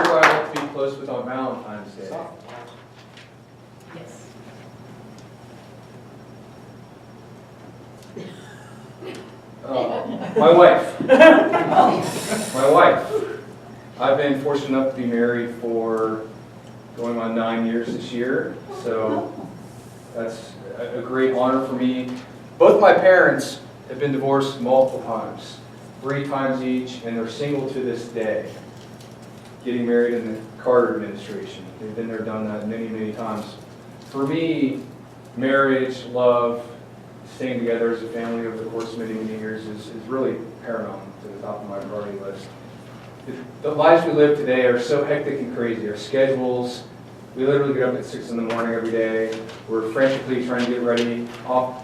do I like to be close with on Valentine's Day? Yes. My wife. My wife. I've been fortunate enough to be married for going on 9 years this year, so that's a great honor for me. Both my parents have been divorced multiple times, 3 times each, and they're single to this day, getting married in the Carter administration. They've been there, done that many, many times. For me, marriage, love, staying together as a family over the course of many, many years is really paramount to the top of my priority list. The lives we live today are so hectic and crazy. Our schedules, we literally get up at 6 in the morning every day. We're frantically trying to get ready,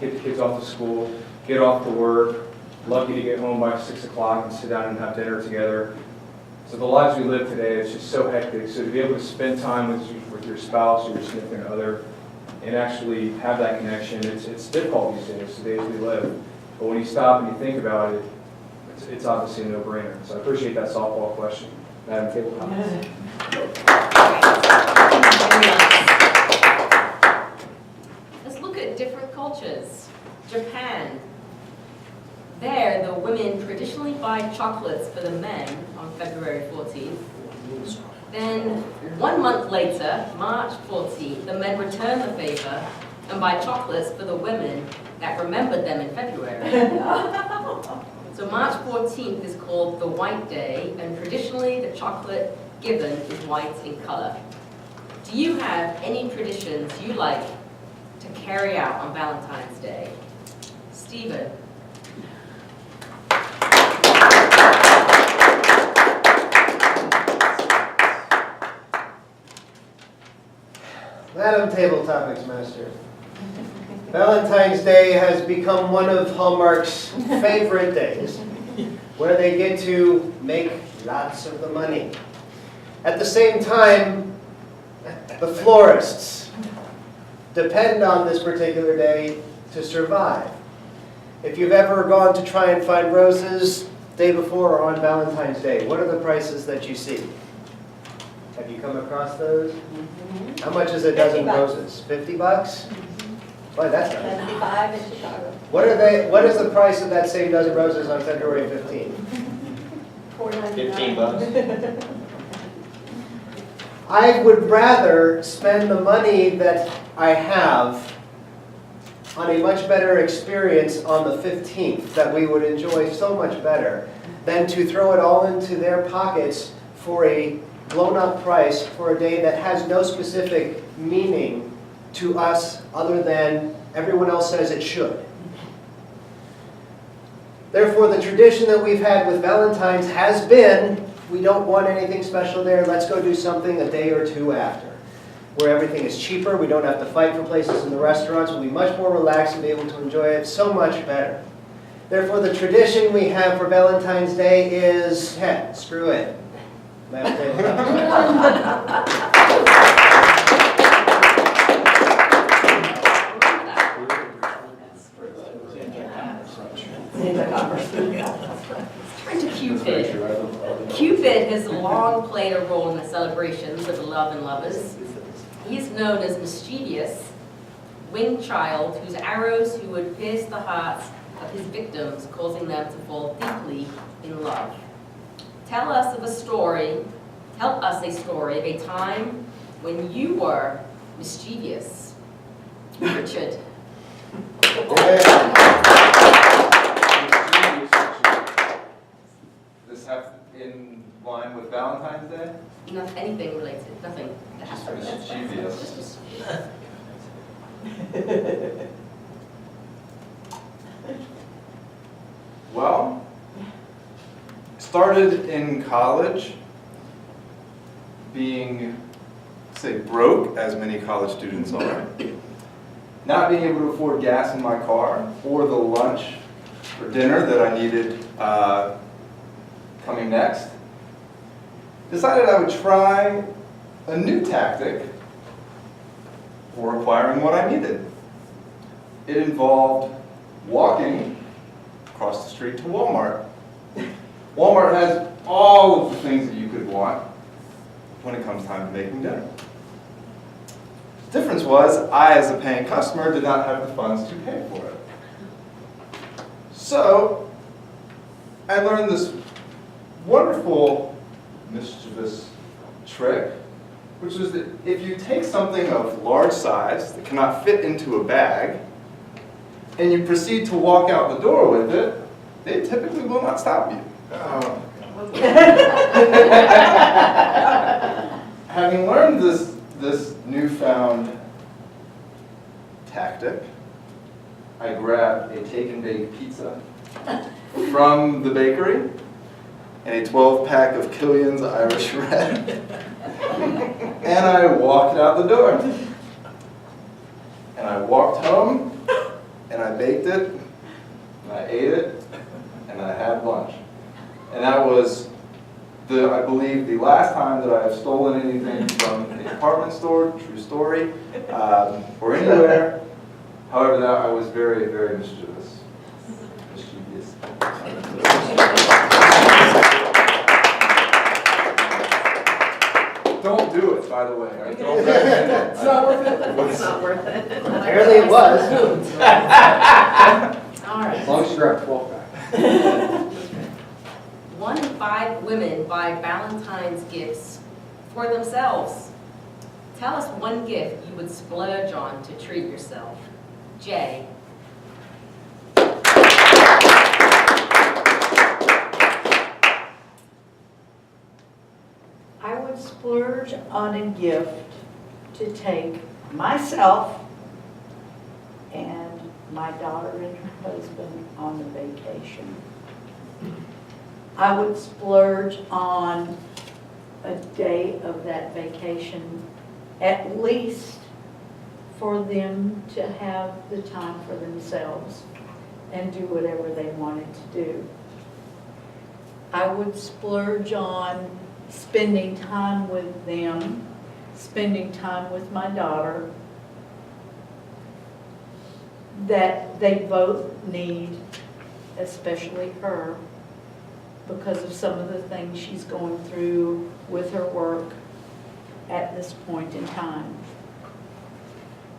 get the kids off to school, get off to work, lucky to get home by 6 o'clock and sit down and have dinner together. So the lives we live today is just so hectic. So to be able to spend time with your spouse or your significant other and actually have that connection, it's difficult these days, the days we live. But when you stop and you think about it, it's obviously a no-brainer. So I appreciate that softball question. Madam Table Comments. Let's look at different cultures. Japan. There, the women traditionally buy chocolates for the men on February 14th. Then, 1 month later, March 14th, the men return the favor and buy chocolates for the women that remembered them in February. So March 14th is called the White Day, and traditionally the chocolate given is white in color. Do you have any traditions you like to carry out on Valentine's Day? Stephen? Madam Table Topics Master, Valentine's Day has become one of Hallmark's favorite days, where they get to make lots of the money. At the same time, the florists depend on this particular day to survive. If you've ever gone to try and find roses day before or on Valentine's Day, what are the prices that you see? Have you come across those? How much is a dozen roses? 50 bucks? Boy, that's not bad. 75 in Chicago. What is the price of that same dozen roses on February 15th? $15. I would rather spend the money that I have on a much better experience on the 15th that we would enjoy so much better than to throw it all into their pockets for a blown-up price for a day that has no specific meaning to us other than everyone else says it should. Therefore, the tradition that we've had with Valentine's has been, we don't want anything special there, let's go do something a day or two after, where everything is cheaper, we don't have to fight for places in the restaurants, we'll be much more relaxed and be able to enjoy it so much better. Therefore, the tradition we have for Valentine's Day is, heck, screw it. Madam Table Topics Turn to Cupid. Cupid has long played a role in the celebrations of love and lovers. He is known as mischievous, winged child whose arrows who would pierce the hearts of his victims, causing them to fall deeply in love. Tell us a story of a time when you were mischievous. Richard. This have in line with Valentine's Day? Not anything related, nothing that has to do with Mischievous. Just mischievous. Well, started in college being, say, broke, as many college students are. Not being able to afford gas in my car or the lunch or dinner that I needed coming next. Decided I would try a new tactic for acquiring what I needed. It involved walking across the street to Walmart. Walmart has all of the things that you could want when it comes time to making dinner. The difference was, I, as a paying customer, did not have the funds to pay for it. So, I learned this wonderful, mischievous trick, which is that if you take something of large size that cannot fit into a bag, and you proceed to walk out the door with it, they typically will not stop you. Having learned this newfound tactic, I grabbed a take and bake pizza from the bakery and a 12-pack of Killian's Irish Red, and I walked out the door. And I walked home, and I baked it, and I ate it, and I had lunch. And that was, I believe, the last time that I have stolen anything from a department store, true story, or anywhere. However, that I was very, very mischievous. Don't do it, by the way. I don't recommend it. It's not worth it. It's not worth it. Apparently it was. All right. As long as you grab 12 back. 1 in 5 women buy Valentine's gifts for themselves. Tell us one gift you would splurge on to treat yourself. Jay. I would splurge on a gift to take myself and my daughter and her husband on a vacation. I would splurge on a day of that vacation, at least for them to have the time for themselves and do whatever they wanted to do. I would splurge on spending time with them, spending time with my daughter, that they both need, especially her, because of some of the things she's going through with her work at this point in time.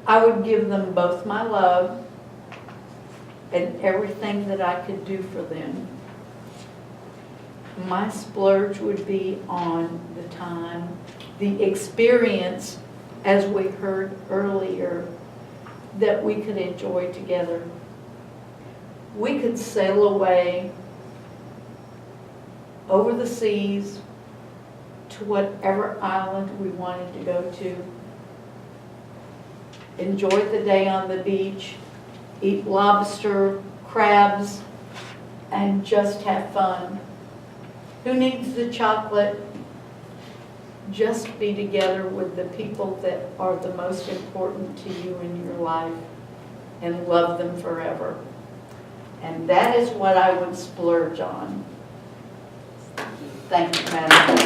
I would give them both my love and everything that I could do for them. My splurge would be on the time, the experience, as we heard earlier, that we could enjoy together. We could sail away over the seas to whatever island we wanted to go to. Enjoy the day on the beach, eat lobster, crabs, and just have fun. Who needs the chocolate? Just be together with the people that are the most important to you in your life and love them forever. And that is what I would splurge on. Thank you, Madam.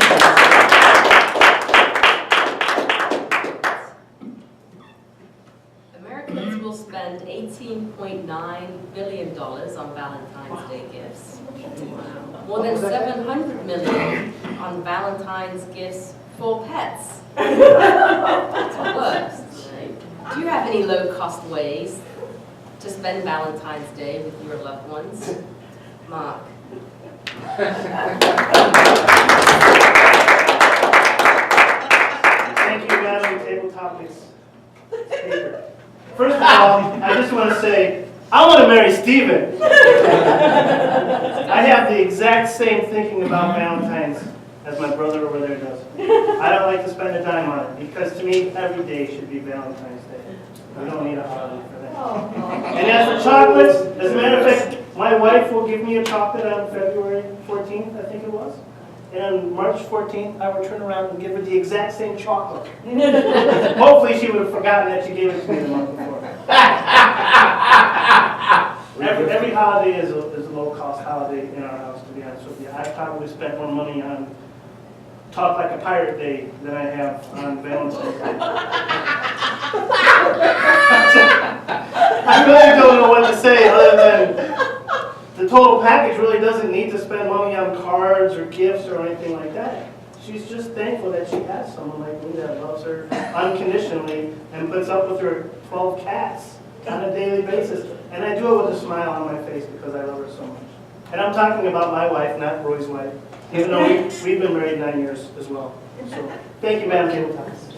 Americans will spend $18.9 billion on Valentine's Day gifts. More than $700 million on Valentine's gifts for pets. It's worse. Do you have any low-cost ways to spend Valentine's Day with your loved ones? Mark. Thank you, Madam Table Topics speaker. First of all, I just want to say, I want to marry Steven. I have the exact same thinking about Valentine's as my brother over there does. I don't like to spend a dime on it, because to me, every day should be Valentine's Day. We don't need a holiday for that. And as for chocolates, as a matter of fact, my wife will give me a chocolate on February 14th, I think it was. And on March 14th, I will turn around and give her the exact same chocolate. Hopefully she would have forgotten that she gave it to me the month before. Every holiday is a low-cost holiday in our house, to be honest with you. I've probably spent more money on Talk Like a Pirate Day than I have on Valentine's Day. I really don't know what to say other than the total package really doesn't need to spend money on cards or gifts or anything like that. She's just thankful that she has someone like me that loves her unconditionally and puts up with her 12 cats on a daily basis. And I do it with a smile on my face because I love her so much. And I'm talking about my wife, not Roy's wife, even though we've been married 9 years as well. So, thank you, Madam Table Topics.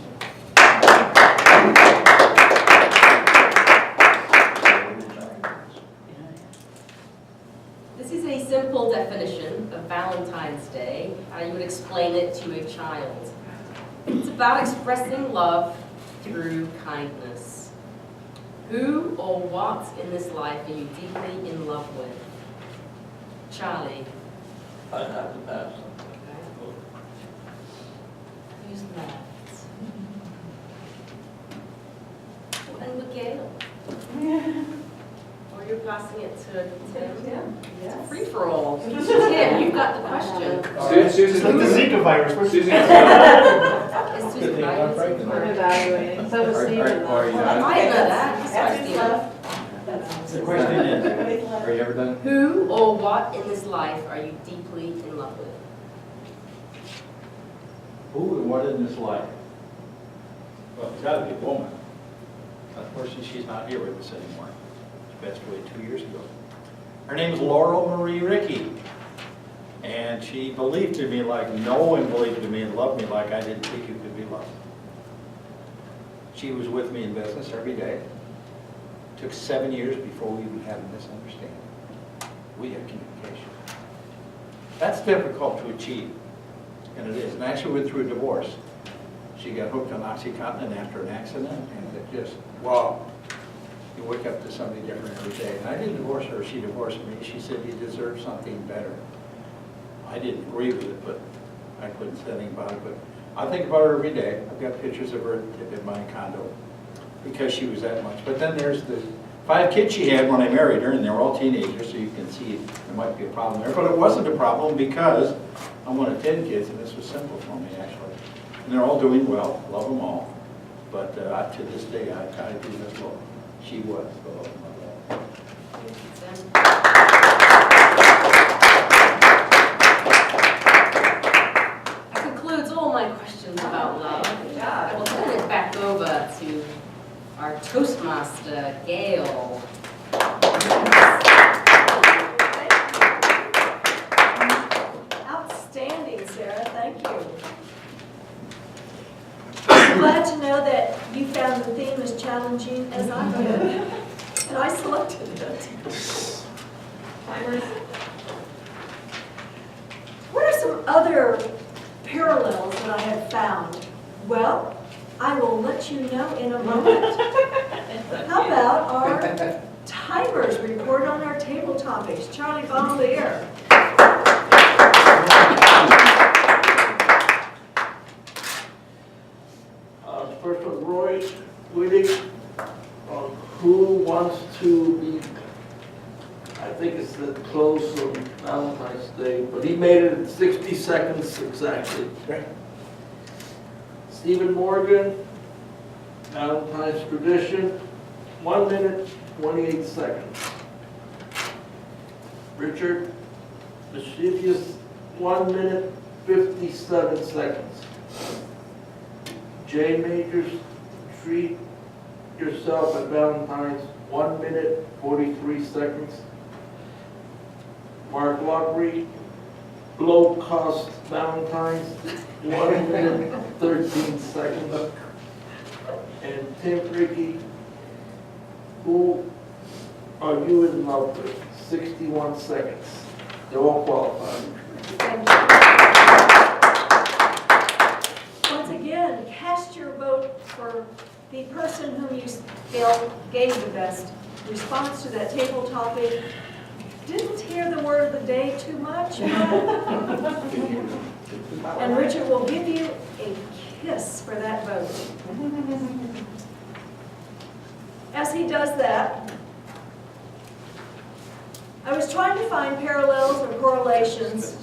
This is a simple definition of Valentine's Day, how you would explain it to a child. It's about expressing love through kindness. Who or what in this life are you deeply in love with? Charlie. I'd have to pass. Who's left? We'll end with Gail. Or you're passing it to Tim? It's a free-for-all. Tim, you've got the question. It's like the Zika virus. We're Is Susan evaluating? I'm evaluating. So was Stephen. Are you done? I know that. Sorry, Stephen. The question is, Are you ever done? Who or what in this life are you deeply in love with? Who and what in this life? Well, it's got to be a woman. Unfortunately, she's not here with us anymore. She passed away 2 years ago. Her name is Laurel Marie Rickey. And she believed in me like no one believed in me and loved me like I didn't think you could be loved. She was with me in business every day. Took 7 years before we even had a misunderstanding. We had communication. That's difficult to achieve, and it is. And I actually went through a divorce. She got hooked on OxyContin after an accident, and it just, wow. You wake up to somebody different every day. And I didn't divorce her, she divorced me. She said, you deserve something better. I didn't agree with it, but I couldn't say anything about it. But I think about her every day. I've got pictures of her in my condo because she was that much. But then there's the 5 kids she had when I married her, and they were all teenagers, so you can see there might be a problem there. But it wasn't a problem because I wanted 10 kids, and this was simple for me, actually. And they're all doing well, love them all. But to this day, I do miss Laura. She was the love of my life. That concludes all my questions about love. I will turn it back over to our Toastmaster, Gail. Outstanding, Sarah, thank you. I'm glad to know that you found the theme as challenging as I did, and I selected it. What are some other parallels that I have found? Well, I will let you know in a moment. How about our timers report on our table topics? Charlie, volunteer. First one, Roy Whittick, on who wants to be, I think it's the close on Valentine's Day, but he made it in 60 seconds exactly. Stephen Morgan, Valentine's tradition, 1 minute, 28 seconds. Richard, mischievous, 1 minute, 57 seconds. J Majors, treat yourself at Valentine's, 1 minute, 43 seconds. Mark Lockery, low cost Valentine's, 1 minute, 13 seconds. And Tim Rickey, who are you in love with, 61 seconds. They're all qualified. Thank you. Once again, cast your vote for the person whom you feel gave the best response to that table topic. Didn't hear the word of the day too much. And Richard will give you a kiss for that vote. As he does that, I was trying to find parallels or correlations,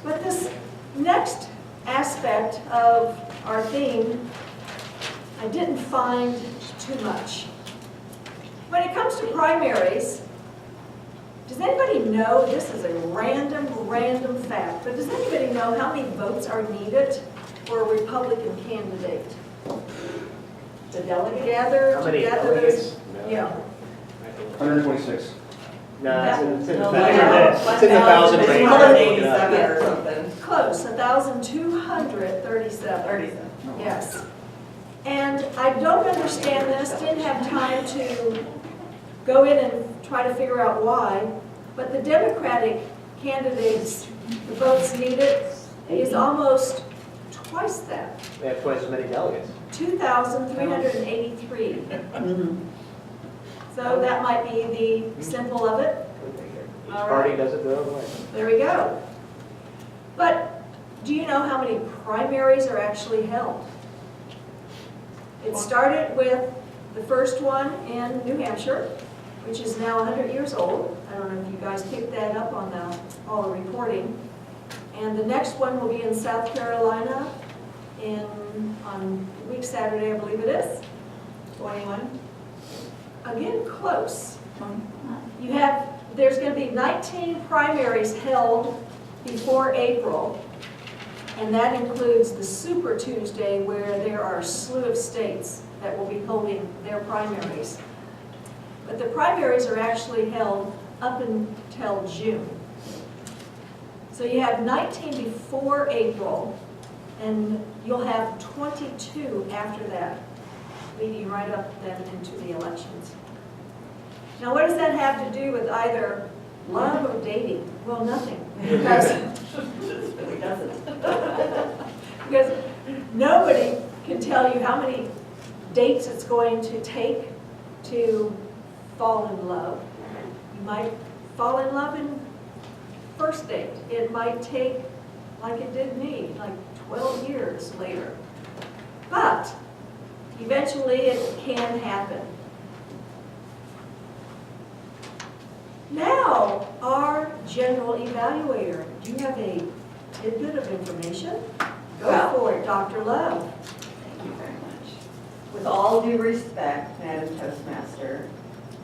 but this next aspect of our theme, I didn't find too much. When it comes to primaries, does anybody know, this is a random fact, but does anybody know how many votes are needed for a Republican candidate? The delegate gather? How many to gather delegates? those- Yeah. 126. No, it's in the No, thousand range. 187 or something. Close, 1,237. 37. Yes. And I don't understand this, didn't have time to go in and try to figure out why, but the Democratic candidates, the votes needed is almost twice that, They have twice as many delegates. 2,383. So that might be the symbol of it. Each All party right. does it their own way. There we go. But do you know how many primaries are actually held? It started with the first one in New Hampshire, which is now 100 years old. I don't know if you guys picked that up on all the reporting. And the next one will be in South Carolina on week Saturday, I believe it is. 21. Again, close. There's going to be 19 primaries held before April, and that includes the Super Tuesday where there are a slew of states that will be holding their primaries. But the primaries are actually held up until June. So you have 19 before April, and you'll have 22 after that. leading right up then into the elections. Now, what does that have to do with either love or dating? Well, nothing, because it really doesn't. Because nobody can tell you how many dates it's going to take to fall in love. You might fall in love in first date. It might take, like it did me, like 12 years later. But eventually it can happen. Now, our general evaluator. Do you have a tidbit of information? Go for it, Dr. Love. Thank you very much. With all due respect, Madam Toastmaster,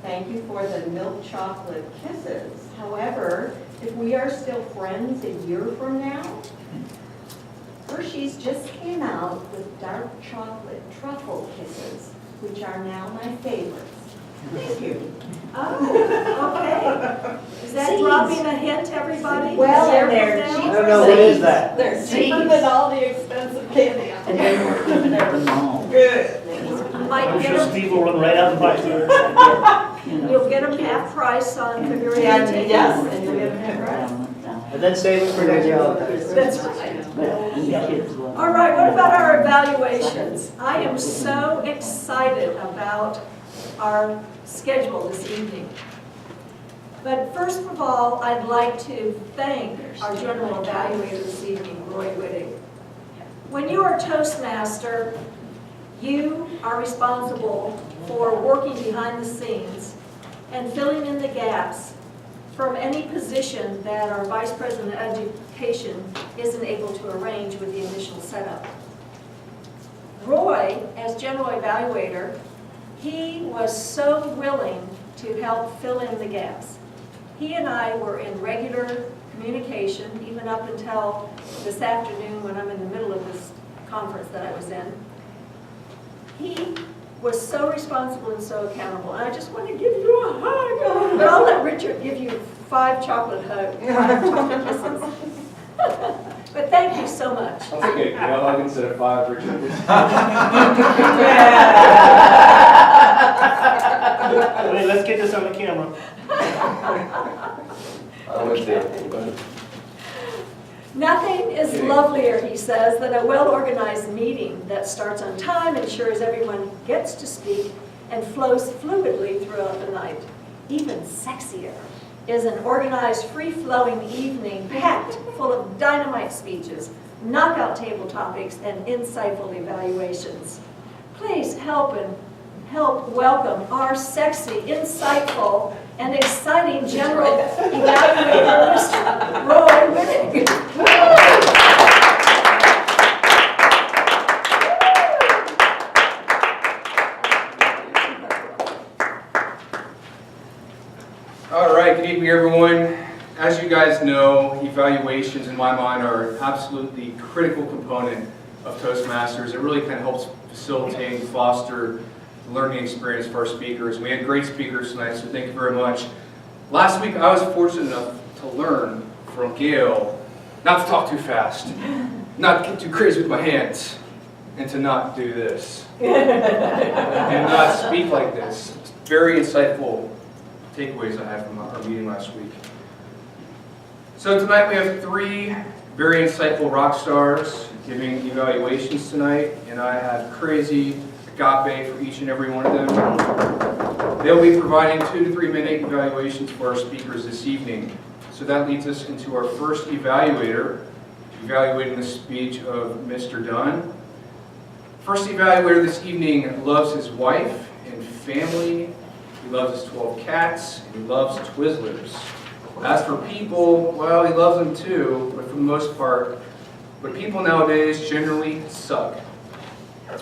thank you for the milk chocolate kisses. However, if we are still friends a year from now, Hershey's just came out with dark chocolate truffle kisses, which are now my favorites. Thank you. Oh, okay. Is that dropping a hint, everybody? Well, A year and they're from now? I don't know, what is that? They're cheaper than all the expensive candy out there. Good. You might I'm get sure them, Steve will run right out and buy it. you'll get them half price on February And 18th. yes, and you'll get them right. And then save it for next Valentine's. That's right. All right, what about our evaluations? I am so excited about our schedule this evening. But first of all, I'd like to thank our general evaluator this evening, Roy Whitting. When you are Toastmaster, you are responsible for working behind the scenes and filling in the gaps from any position that our Vice President of Education isn't able to arrange with the initial setup. Roy, as General Evaluator, he was so willing to help fill in the gaps. He and I were in regular communication, even up until this afternoon when I'm in the middle of this conference that I was in. He was so responsible and so accountable. And I just want to give you a hug. But I'll let Richard give you 5 chocolate hugs, 5 chocolate kisses. But thank you so much. I'll take a Gail hug instead of 5, Richard. Wait, let's get this on the camera. I would do. Nothing is lovelier, he says, than a well-organized meeting that starts on time, ensures everyone gets to speak, and flows fluidly throughout the night. Even sexier is an organized, free-flowing evening packed full of dynamite speeches, knockout table topics, and insightful evaluations. Please help welcome our sexy, insightful, and exciting General Evaluator, Mr. Roy Whitting. All right, good evening, everyone. As you guys know, evaluations in my mind are an absolutely critical component of Toastmasters. It really kind of helps facilitate and foster the learning experience for our speakers. We had great speakers tonight, so thank you very much. Last week, I was fortunate enough to learn from Gail not to talk too fast, not to get too crazy with my hands, and to not do this, and not speak like this. Very insightful takeaways I had from our meeting last week. So tonight we have 3 very insightful rock stars giving evaluations tonight, and I have crazy agape for each and every one of them. They'll be providing 2 to 3 minute evaluations for our speakers this evening. So that leads us into our first evaluator, evaluating the speech of Mr. Dunn. First evaluator this evening loves his wife and family. He loves his 12 cats, and he loves Twizzlers. As for people, well, he loves them too, but for the most part. But people nowadays generally suck.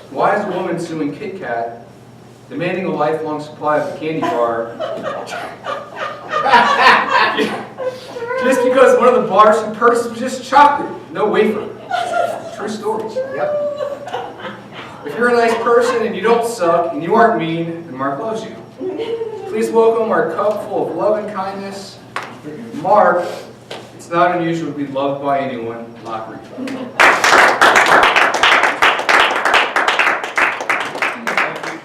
Why is a woman suing Kit Kat, demanding a lifelong supply of the candy bar, just because one of the bars she purchased was just chocolate, no wafer? True story. Yep. If you're a nice person and you don't suck and you aren't mean, then Mark loves you. Please welcome our cup full of love and kindness, Mark. It's not unusual to be loved by anyone, Lockery. Thank you,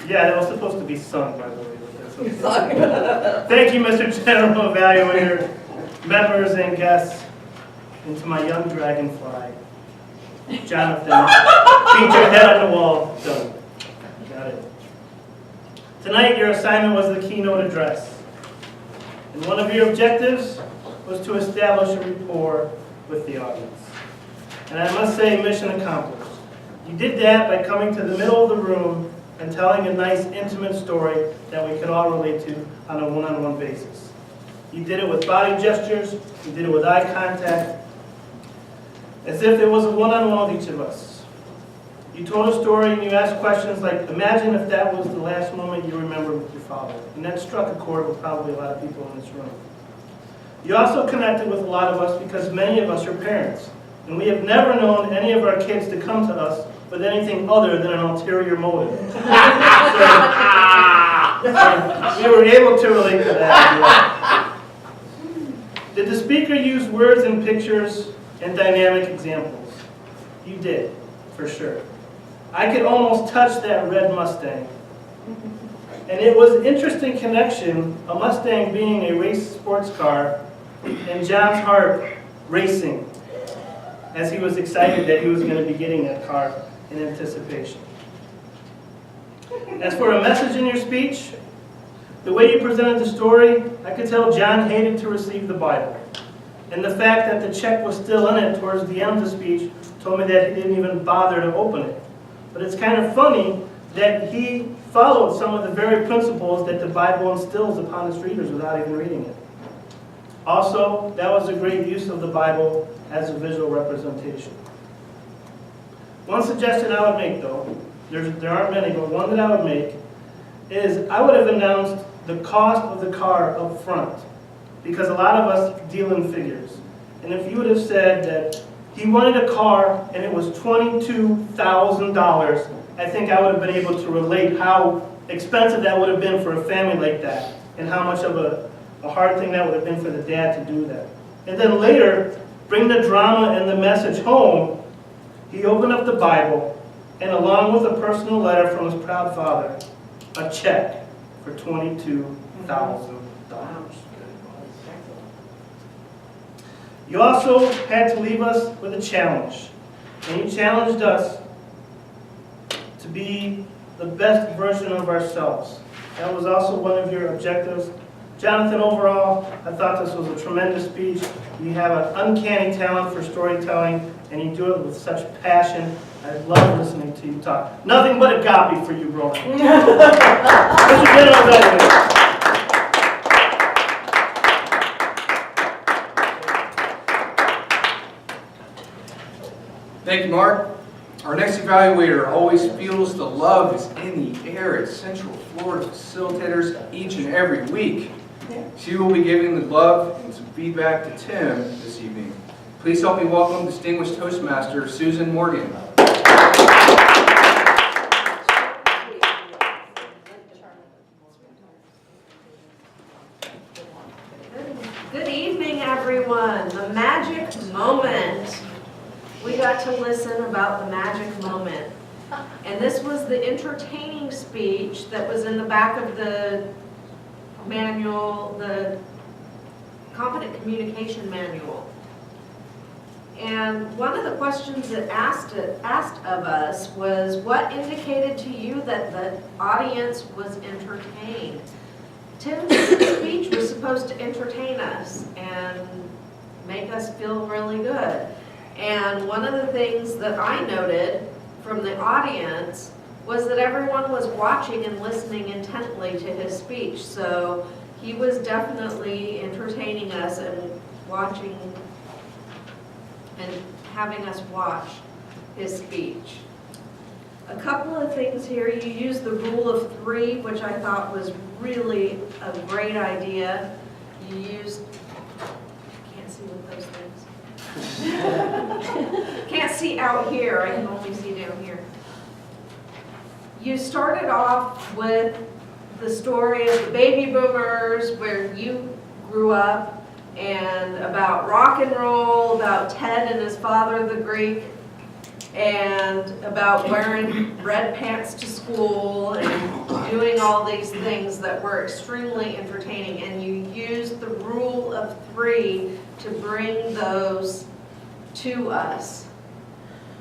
Yeah, that was supposed to be sung, by the way. But that's okay. Thank you, Mr. General Evaluator, members and guests, and to my young dragonfly, Jonathan. Beat your head on the wall. Done. Got it. Tonight, your assignment was the keynote address. And one of your objectives was to establish a rapport with the audience. And I must say, mission accomplished. You did that by coming to the middle of the room and telling a nice, intimate story that we could all relate to on a one-on-one basis. You did it with body gestures, you did it with eye contact, as if it was a one-on-one with each of us. You told a story and you asked questions like, imagine if that was the last moment you remember with your father. And that struck a chord with probably a lot of people in this room. You also connected with a lot of us because many of us are parents. And we have never known any of our kids to come to us with anything other than an ulterior motive. So, we were able to relate to that. Did the speaker use words and pictures and dynamic examples? You did, for sure. I could almost touch that red Mustang. And it was an interesting connection, a Mustang being a race sports car, and John's heart racing, as he was excited that he was going to be getting that car in anticipation. As for a message in your speech, the way you presented the story, I could tell John hated to receive the Bible. And the fact that the check was still in it towards the end of the speech told me that he didn't even bother to open it. But it's kind of funny that he followed some of the very principles that the Bible instills upon its readers without even reading it. Also, that was a great use of the Bible as a visual representation. One suggestion I would make, though, there aren't many, but one that I would make is I would have announced the cost of the car up front, because a lot of us deal in figures. And if you would have said that he wanted a car and it was $22,000, I think I would have been able to relate how expensive that would have been for a family like that, and how much of a hard thing that would have been for the dad to do that. And then later, bring the drama and the message home. He opened up the Bible, and along with a personal letter from his proud father, a check for $22,000. You also had to leave us with a challenge, and you challenged us to be the best version of ourselves. That was also one of your objectives. Jonathan, overall, I thought this was a tremendous speech. You have an uncanny talent for storytelling, and you do it with such passion. I love listening to you talk. Nothing but agape for you, bro. Mr. General Evaluator. Thank you, Mark. Our next evaluator always feels the love is in the air at Central Florida facilitators each and every week. She will be giving the love and some feedback to Tim this evening. Please help me welcome distinguished Toastmaster Susan Morgan. Good evening, everyone. The magic moment. We got to listen about the magic moment. And this was the entertaining speech that was in the back of the manual, the competent communication manual. And one of the questions it asked of us was, what indicated to you that the audience was entertained? Tim's speech was supposed to entertain us and make us feel really good. And one of the things that I noted from the audience was that everyone was watching and listening intently to his speech. So he was definitely entertaining us and watching and having us watch his speech. A couple of things here. You used the rule of 3, which I thought was really a great idea. You used, I can't see with those things. Can't see out here, I can only see down here. You started off with the story of the baby boomers, where you grew up, and about rock and roll, about Ted and his father, the Greek, and about wearing red pants to school, and doing all these things that were extremely entertaining, and you used the rule of 3 to bring those to us.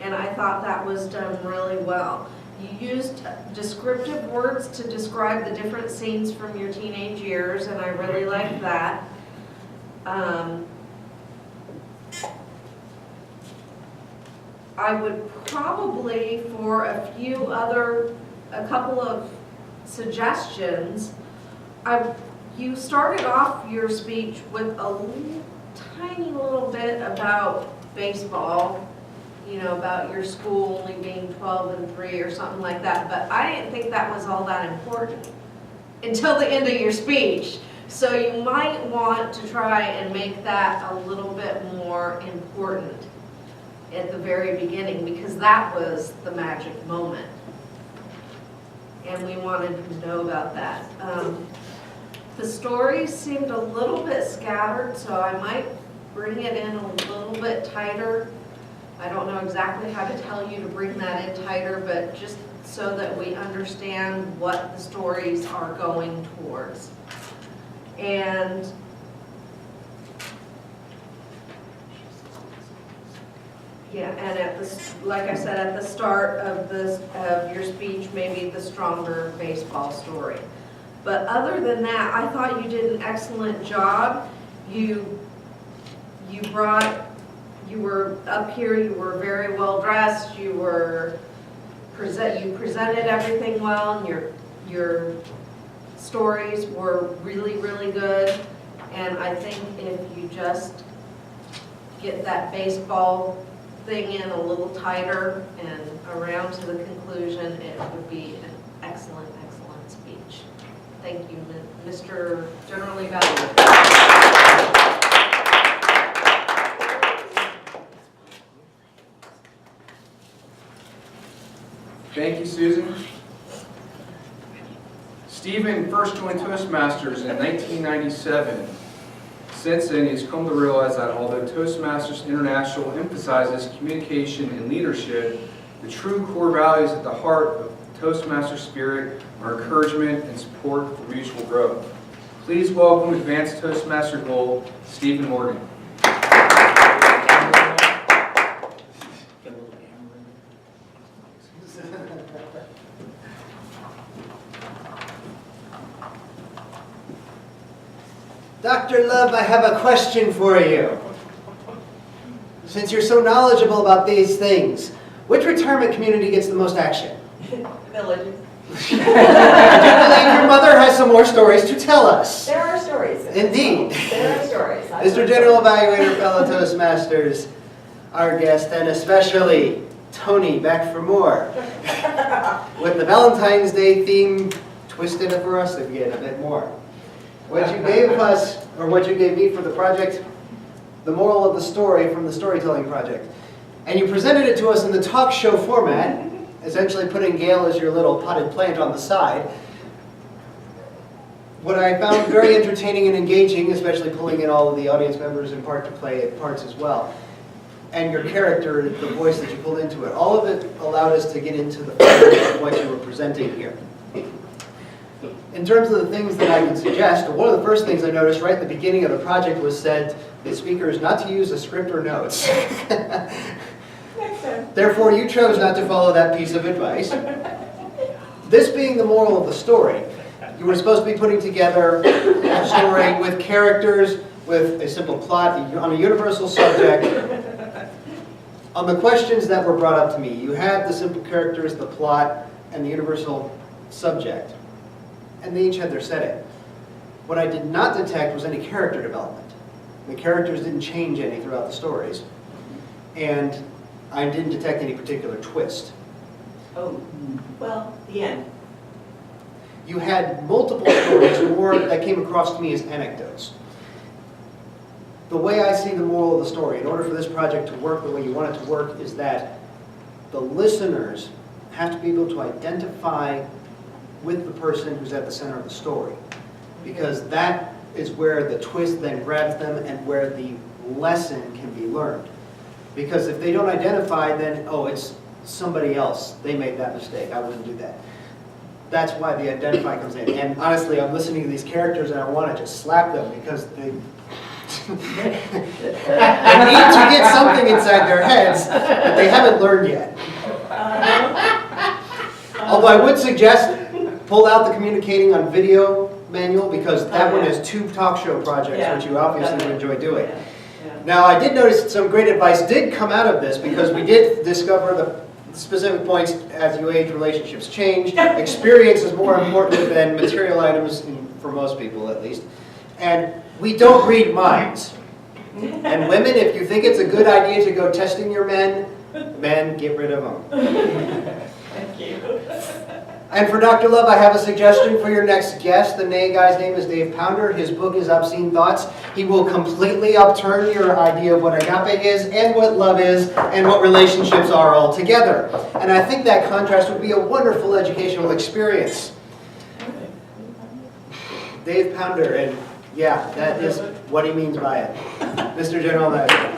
And I thought that was done really well. You used descriptive words to describe the different scenes from your teenage years, and I really liked that. I would probably, for a couple of suggestions, you started off your speech with a tiny little bit about baseball, you know, about your school only being 12 and 3 or something like that, but I didn't think that was all that important until the end of your speech. So you might want to try and make that a little bit more important at the very beginning, because that was the magic moment. And we wanted to know about that. The stories seemed a little bit scattered, so I might bring it in a little bit tighter. I don't know exactly how to tell you to bring that in tighter, but just so that we understand what the stories are going towards. And yeah, and like I said, at the start of your speech, maybe the stronger baseball story. But other than that, I thought you did an excellent job. You were up here, you were very well dressed, you presented everything well, and your stories were really, really good. And I think if you just get that baseball thing in a little tighter and around to the conclusion, it would be an excellent, excellent speech. Thank you, Mr. General Evaluator. Thank you, Susan. Stephen first joined Toastmasters in 1997. Since then, he's come to realize that although Toastmasters International emphasizes communication and leadership, the true core values at the heart of Toastmaster spirit are encouragement and support for mutual growth. Please welcome Advanced Toastmaster Gold, Stephen Morgan. Dr. Love, I have a question for you. Since you're so knowledgeable about these things, which retirement community gets the most action? Villages. I do believe your mother has some more stories to tell us. There are stories. Indeed. There are stories. Mr. General Evaluator, fellow Toastmasters, our guest, and especially Toni, back for more. With the Valentine's Day theme twisted for us again a bit more. What you gave us, or what you gave me for the project, the moral of the story from the storytelling project. And you presented it to us in the talk show format, essentially putting Gail as your little potted plant on the side. What I found very entertaining and engaging, especially pulling in all of the audience members in part to play parts as well, and your character, the voice that you pulled into it, all of it allowed us to get into the flavor of what you were presenting here. In terms of the things that I would suggest, one of the first things I noticed right at the beginning of the project was said the speakers not to use a script or notes. Therefore, you chose not to follow that piece of advice. This being the moral of the story, you were supposed to be putting together a story with characters, with a simple plot, on a universal subject. On the questions that were brought up to me, you had the simple characters, the plot, and the universal subject. And they each had their setting. What I did not detect was any character development. The characters didn't change any throughout the stories. And I didn't detect any particular twist. Oh, well, the end. You had multiple stories more that came across to me as anecdotes. The way I see the moral of the story, in order for this project to work the way you want it to work, is that the listeners have to be able to identify with the person who's at the center of the story. Because that is where the twist then grabs them and where the lesson can be learned. Because if they don't identify, then, oh, it's somebody else. They made that mistake. I wouldn't do that. That's why the identify comes in. And honestly, I'm listening to these characters and I want to just slap them because they they need to get something inside their heads that they haven't learned yet. Although I would suggest pull out the communicating on video manual because that one has 2 talk show projects, which you obviously would enjoy doing. Now, I did notice some great advice did come out of this because we did discover the specific points as you age, relationships change. Experience is more important than material items, for most people at least. And we don't read minds. And women, if you think it's a good idea to go testing your men, get rid of them. Thank you. And for Dr. Love, I have a suggestion for your next guest. The guy's name is Dave Pounder. His book is Obscene Thoughts. He will completely upturn your idea of what agape is and what love is and what relationships are altogether. And I think that contrast would be a wonderful educational experience. Dave Pounder, and yeah, that is what he means by it. Mr. General Manager.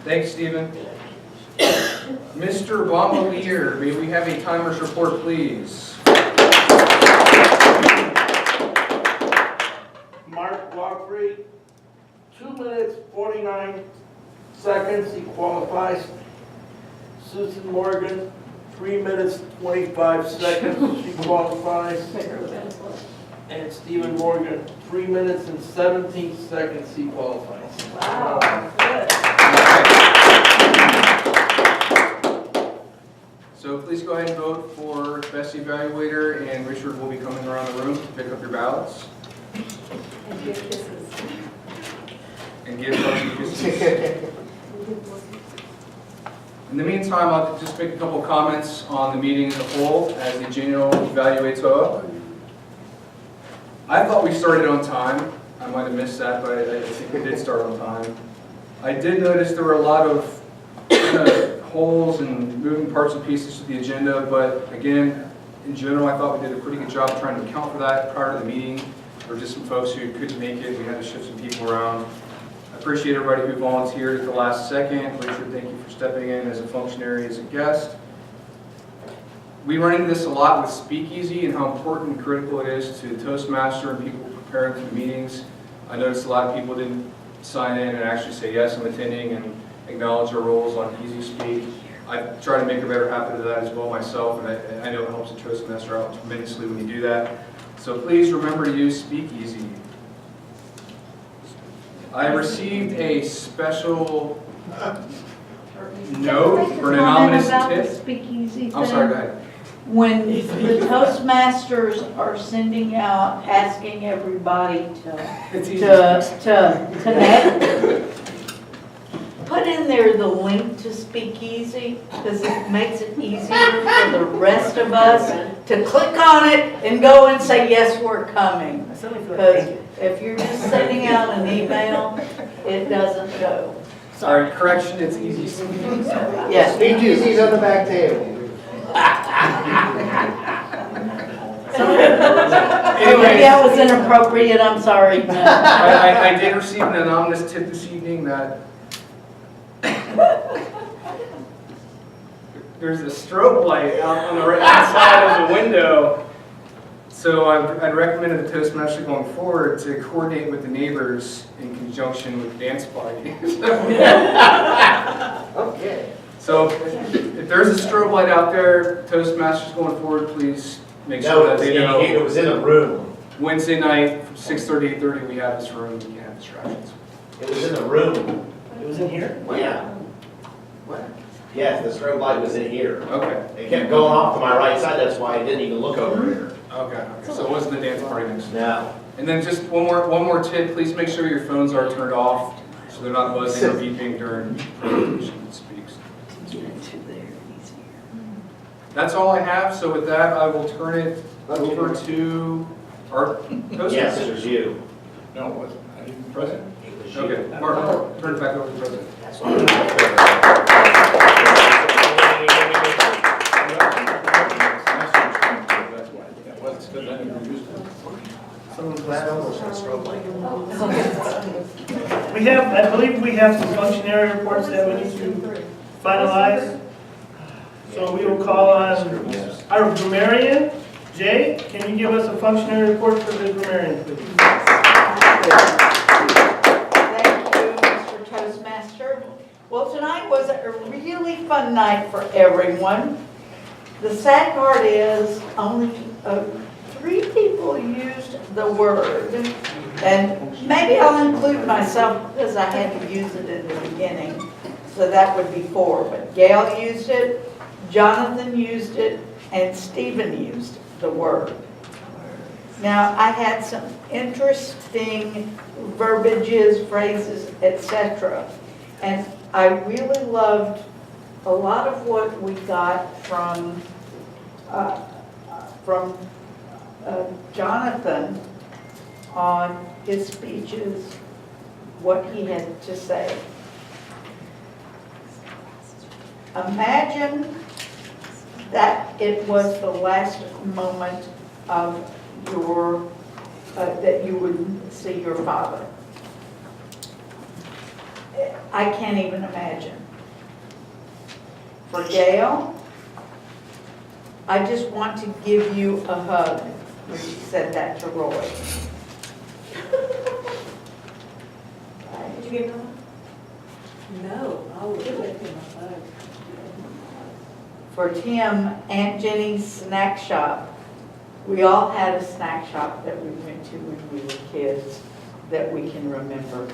Thanks, Stephen. Mr. Bombalier, may we have a timer's report, please? Mark Godfrey, 2 minutes, 49 seconds, he qualifies. Susan Morgan, 3 minutes, 25 seconds, she qualifies. And Stephen Morgan, 3 minutes and 17 seconds, he qualifies. Wow, good. So please go ahead and vote for Best Evaluator, and Richard will be coming around the room to pick up your ballots. And give kisses. And give kisses. In the meantime, I'll just make a couple comments on the meeting as a whole as the General Evaluator. I thought we started on time. I might have missed that, but I think we did start on time. I did notice there were a lot of holes and moving parts and pieces to the agenda, but again, in general, I thought we did a pretty good job of trying to account for that prior to the meeting. There were just some folks who couldn't make it. We had to shift some people around. I appreciate everybody who volunteered at the last second. Richard, thank you for stepping in as a functionary, as a guest. We run into this a lot with Speakeasy and how important and critical it is to Toastmaster and people preparing for the meetings. I noticed a lot of people didn't sign in and actually say, yes, I'm attending, and acknowledge our roles on Easy Speak. I try to make a better habit of that as well myself, and I know it helps the Toastmaster out tremendously when you do that. So please remember to use Speakeasy. I received a special note for an anonymous tip. Speakeasy I'm sorry, go ahead. When the Toastmasters are sending out, asking everybody to connect, put in there the link to Speakeasy, because it makes it easier for the rest of us to click on it and go and say, yes, we're coming. Because if you're just sending out an email, it doesn't go. Sorry, correction, it's Easy Speak. Yes. Speakeasy's on the back table. Maybe that was inappropriate, I'm sorry. I did receive an anonymous tip this evening that there's a strobe light out on the right-hand side of the window. So I'd recommend the Toastmaster going forward to coordinate with the neighbors in conjunction with dance party. Okay. So if there's a strobe light out there, Toastmasters going forward, please make sure that they know. It was in a room. Wednesday night from 6:30 to 8:30, we have this room. We can't have distractions. It was in a room. It was in here? Yeah. What? Yes, the strobe light was in here. Okay. It kept going off to my right side, that's why I didn't even look over here. Okay. So it wasn't the dance party next door. No. And then just one more tip. Please make sure your phones are turned off so they're not buzzing or beeping during presentation speaks. That's all I have. So with that, I will turn it over to our Toastmasters. Yes, it was you. No, it wasn't. I didn't present. It was you. Okay, Mark, turn it back over to the president. That's what I'm Someone's glad. We have, I believe we have some functionary reports that we need to finalize. So we will call on our grammarian, Jay. Can you give us a functionary report for the grammarian, please? Thank you, Mr. Toastmaster. Well, tonight was a really fun night for everyone. The sad part is only 3 people used the word. And maybe I'll include myself because I had to use it in the beginning. So that would be 4. But Gail used it, Jonathan used it, and Stephen used the word. Now, I had some interesting verbiages, phrases, etc. And I really loved a lot of what we got from Jonathan on his speeches, what he had to say. Imagine that it was the last moment of your, that you would see your father. I can't even imagine. For Gail, I just want to give you a hug when she said that to Roy. Did you give him a No, I would give him a hug. For Tim, Aunt Jenny's snack shop. We all had a snack shop that we went to when we were kids that we can remember.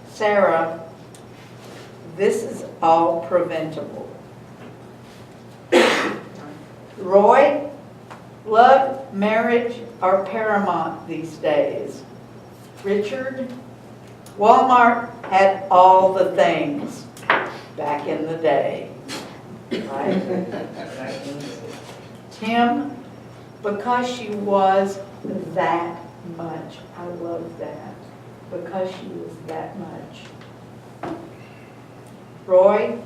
Sarah, this is all preventable. Roy, love, marriage are paramount these days. Richard, Walmart had all the things back in the day. Right? Tim, because she was that much. I love that. Because she was that much. Roy,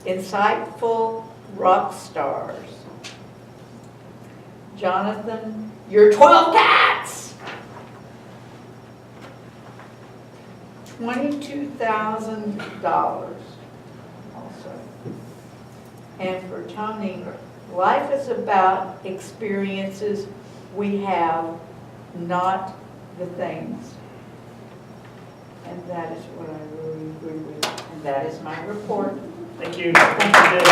insightful rock stars. Jonathan, your 12 cats! $22,000 also. And for Toni, life is about experiences we have, not the things. And that is what I really agree with. And that is my report. Thank you. Thank you, Jay.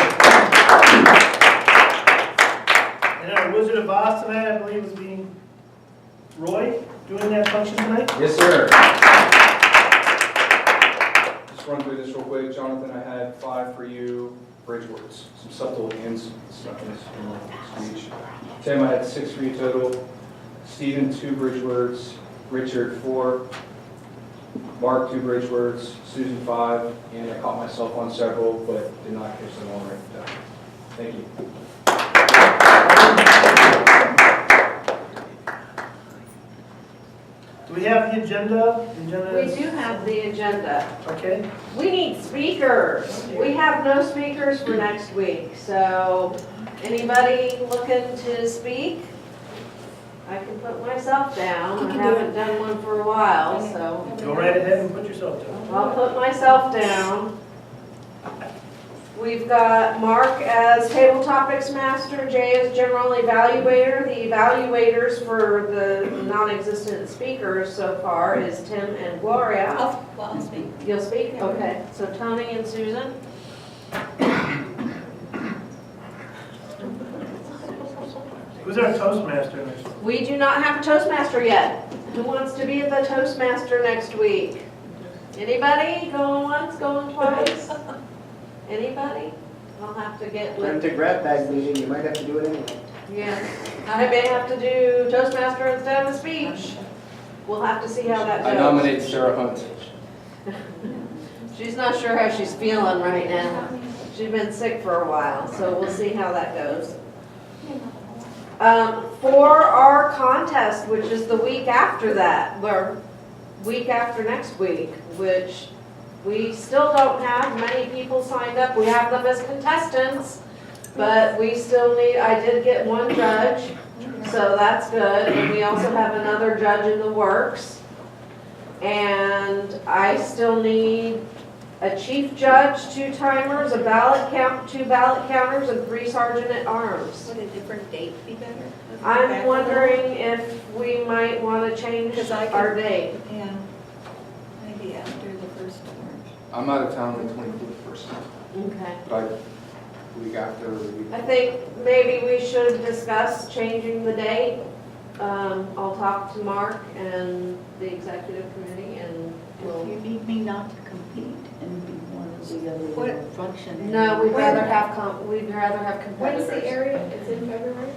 And our Wizard of Oz tonight, I believe, is being Roy doing that function tonight? Yes, sir. Just run through this real quick. Jonathan, I had 5 for you. Bridge words. Some subtle hints stuck in this speech. Tim, I had 6 for you total. Stephen, 2 bridge words. Richard, 4. Mark, 2 bridge words. Susan, 5. And I caught myself on several, but did not catch them all right. Thank you. Do we have the agenda? The agenda We is- do have the agenda. Okay. We need speakers. We have no speakers for next week, so anybody looking to speak? I can put myself down. I haven't done one for a while, so Go right ahead and put yourself down. I'll put myself down. We've got Mark as Table Topics Master, Jaye as General Evaluator. The evaluators for the non-existent speakers so far is Tim and Gloria. I'll speak. You'll speak? Okay. So Toni and Susan. Who's our Toastmaster next week? We do not have a Toastmaster yet. Who wants to be the Toastmaster next week? Anybody? Going once, going twice? Anybody? I'll have to get Turn with, to grab bag meeting, you might have to do it anyway. yeah. I may have to do Toastmaster instead of a speech. We'll have to see how that goes. I nominate Sarah Hunt. She's not sure how she's feeling right now. She's been sick for a while, so we'll see how that goes. For our contest, which is the week after that, or week after next week, which we still don't have many people signed up. We have them as contestants, but we still need, I did get one judge. So that's good, and we also have another judge in the works. And I still need a chief judge, 2 timers, a ballot count, 2 ballot counters, and 3 sergeant at arms. Would a different date be better? I'm wondering if we might want to change 'Cause I our could- date. Yeah, maybe after the 1st of March. I'm out of town the 21st, Okay. but week after, the week. I think maybe we should discuss changing the date. I'll talk to Mark and the executive committee and we'll. You need me not to compete and be one of the What? other functionaries. No, we'd When- rather have competitors. When's the area? It's in February?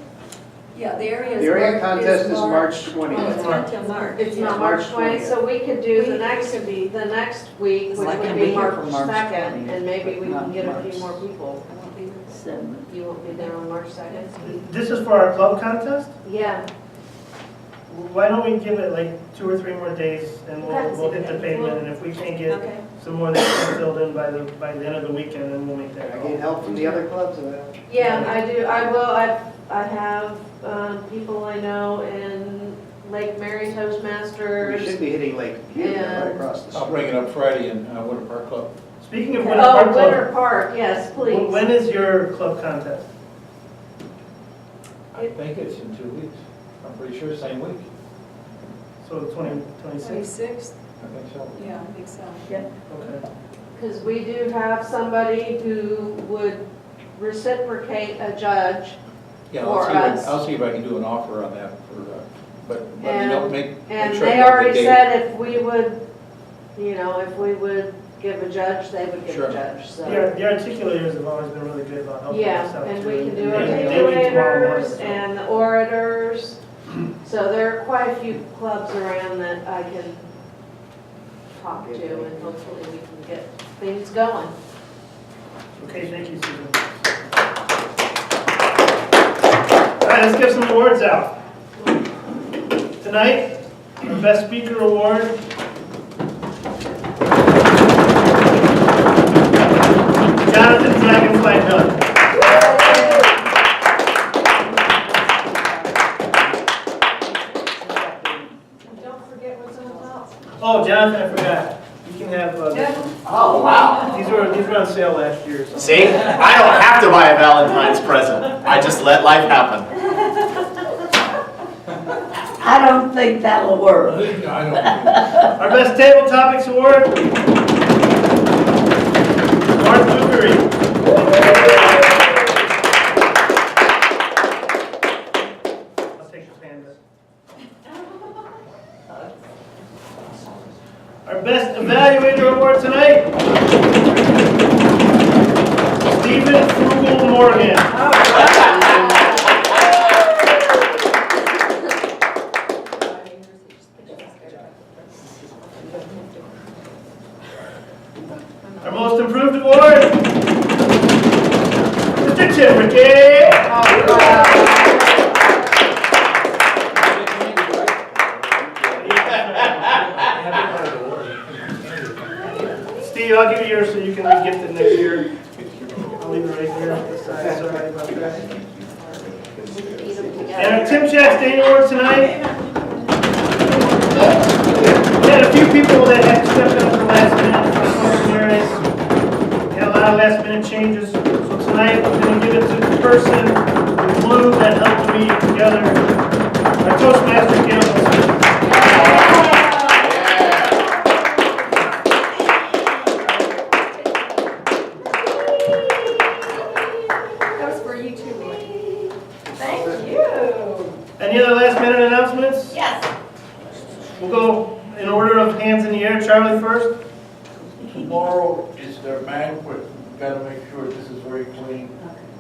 Yeah, the area is. The area March- contest is March. March Oh, 20th. it's not till March. It's not It's March March 20th, so we could do the next could be- the next week, which Well, I would can be be here March for March 2nd, 20th, and maybe we but can not get a March. few more people. I won't be here. 7th. You won't be there on March 2nd? This is for our club contest? Yeah. Why don't we give it like 2 or 3 more days and Okay. we'll hit the pavement, and if we can't get Okay. some more that filled in by the end of the weekend, then we'll make that I call. need help from the other clubs. Yeah, I do, I will, I have, people I know in Lake Mary We Toastmasters. should be hitting Lake View, Yeah. right across the street. I'll bring it up Friday in Winter Park Club. Speaking of Winter Oh, Park Club, Winter Park, yes, please. when is your club contest? I think it's in 2 weeks. I'm pretty sure same week. So 26? 26th? I think so. Yeah, I think so. Okay. Because we do have somebody who would reciprocate a judge. Yeah, For us. I'll see if I can do an offer on that for, but let me know, make And sure. they I know the already date. said if we would, if we would give a judge, they would give Sure. a judge, so. The articulators have always been really good about helping us Yeah, out and too. we can do They meet tomorrow morning, articulators so- and the orators. So there are quite a few clubs around that I can talk to and hopefully we can get things going. Okay, thank you, Susan. All right, let's give some awards out. Tonight, our Best Speaker Award. Jonathan Dragonfly Dunn. Don't forget what's on top. Oh, Jonathan, I forgot. You can have, Oh, wow. these were on sale last year. So. See, I don't have to buy a Valentine's present. I just let life happen. I don't think that'll work. I don't know. Our Best Table Topics Award. Mark Blueberry. I'll take the panda. Our Best Evaluator Award tonight. Stephen Frugal Morgan. Our Most Improved Award. Mr. Tim Rickey. Steve, I'll give you yours so you can re-gift it next year. I'll leave it right here on the side, sorry about that. And our Tim Chastain Award tonight. We had a few people that had stepped up at the last minute for functionaries. We had a lot of last minute changes. So tonight, we're going to give it to the person in blue that helped the meeting together. Our Toastmaster Gail S. That was for you too, Lloyd. Thank you. Any other last minute announcements? Yes. We'll go in order of hands in the air. Charlie first. Tomorrow is their banquet. We've got to make sure this is very clean.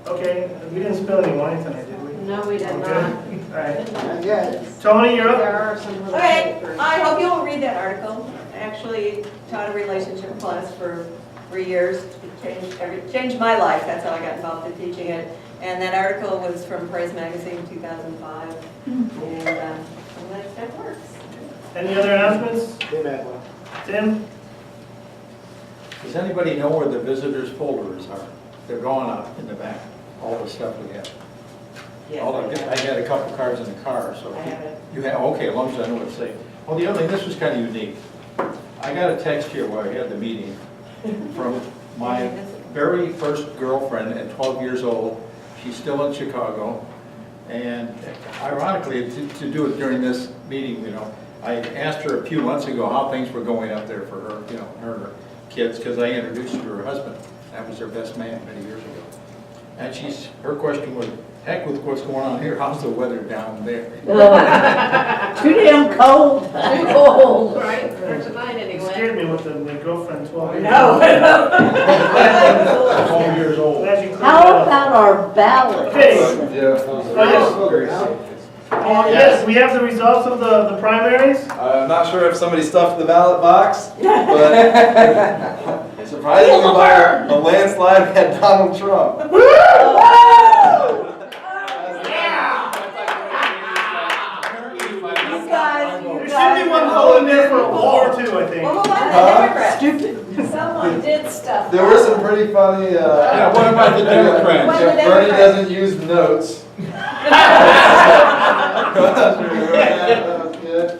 Okay, we didn't spill any wine tonight, did we? No, we did Okay. not. All right. Not yet. Tony, you're There up. are some little Okay, papers. I hope you'll read that article. I actually taught a relationship class for 3 years. It changed my life. That's how I got involved in teaching it. And that article was from Praise Magazine 2005. And I'm glad that works. Any other announcements? Tim had one. Tim? Does anybody know where the visitors folders are? They're gone out in the back, all the stuff we have. Hold on, I got a couple cards in the car, so. I have it. You have, okay, as long as I know what to say. Well, the other thing, this was kind of unique. I got a text here while I had the meeting from my very first girlfriend at 12 years old. She's still in Chicago. And ironically, to do it during this meeting, you know, I asked her a few months ago how things were going up there for her, you know, her and her kids, because I introduced her to her husband. That was her best man many years ago. And her question was, heck with what's going on here, how's the weather down there? Too damn cold. Too cold, right, for tonight It anyway. scared me with my girlfriend 12 years No. old. 12 years old. Glad you cleared How that up. about our ballots? Okay. Yeah. Yes, we have the results of the primaries. I'm not sure if somebody stuffed the ballot box, but surprisingly by a landslide, we had Donald Trump. There should be one hole in there for a wall too, I think. Well, move on to Democrats. Stupid. Someone did stuff. There were some pretty funny, Yeah, what about the Democrats? What? if the Bernie Democrats. doesn't use notes. That was good.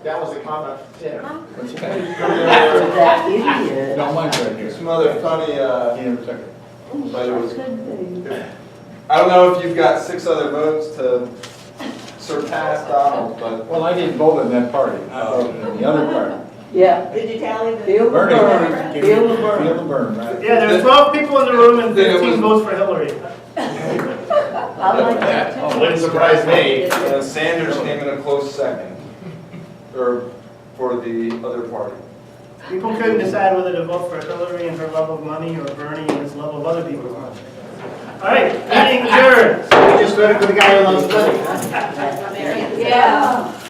That was a comment from Tim. What's That that? idiot. Don't mind right here. Some other funny, Second. but it was, Could be. I don't know if you've got 6 other votes to surpass Donald, but Well, I didn't vote in that party. I voted in the other party. Yeah. Did you tally the? Feel the Bernie. burn. Feel the burn. Feel the burn, right? Yeah, there were 12 people in the room and Then it 15 was- votes for Hillary. I like that. Oh, wouldn't surprise me. Sanders came in a close second, or for the other party. People couldn't decide whether to vote for Hillary and her love of money or Bernie and his love of other people's money. All right, meeting adjourned. We just voted for the guy who loves money. Yeah.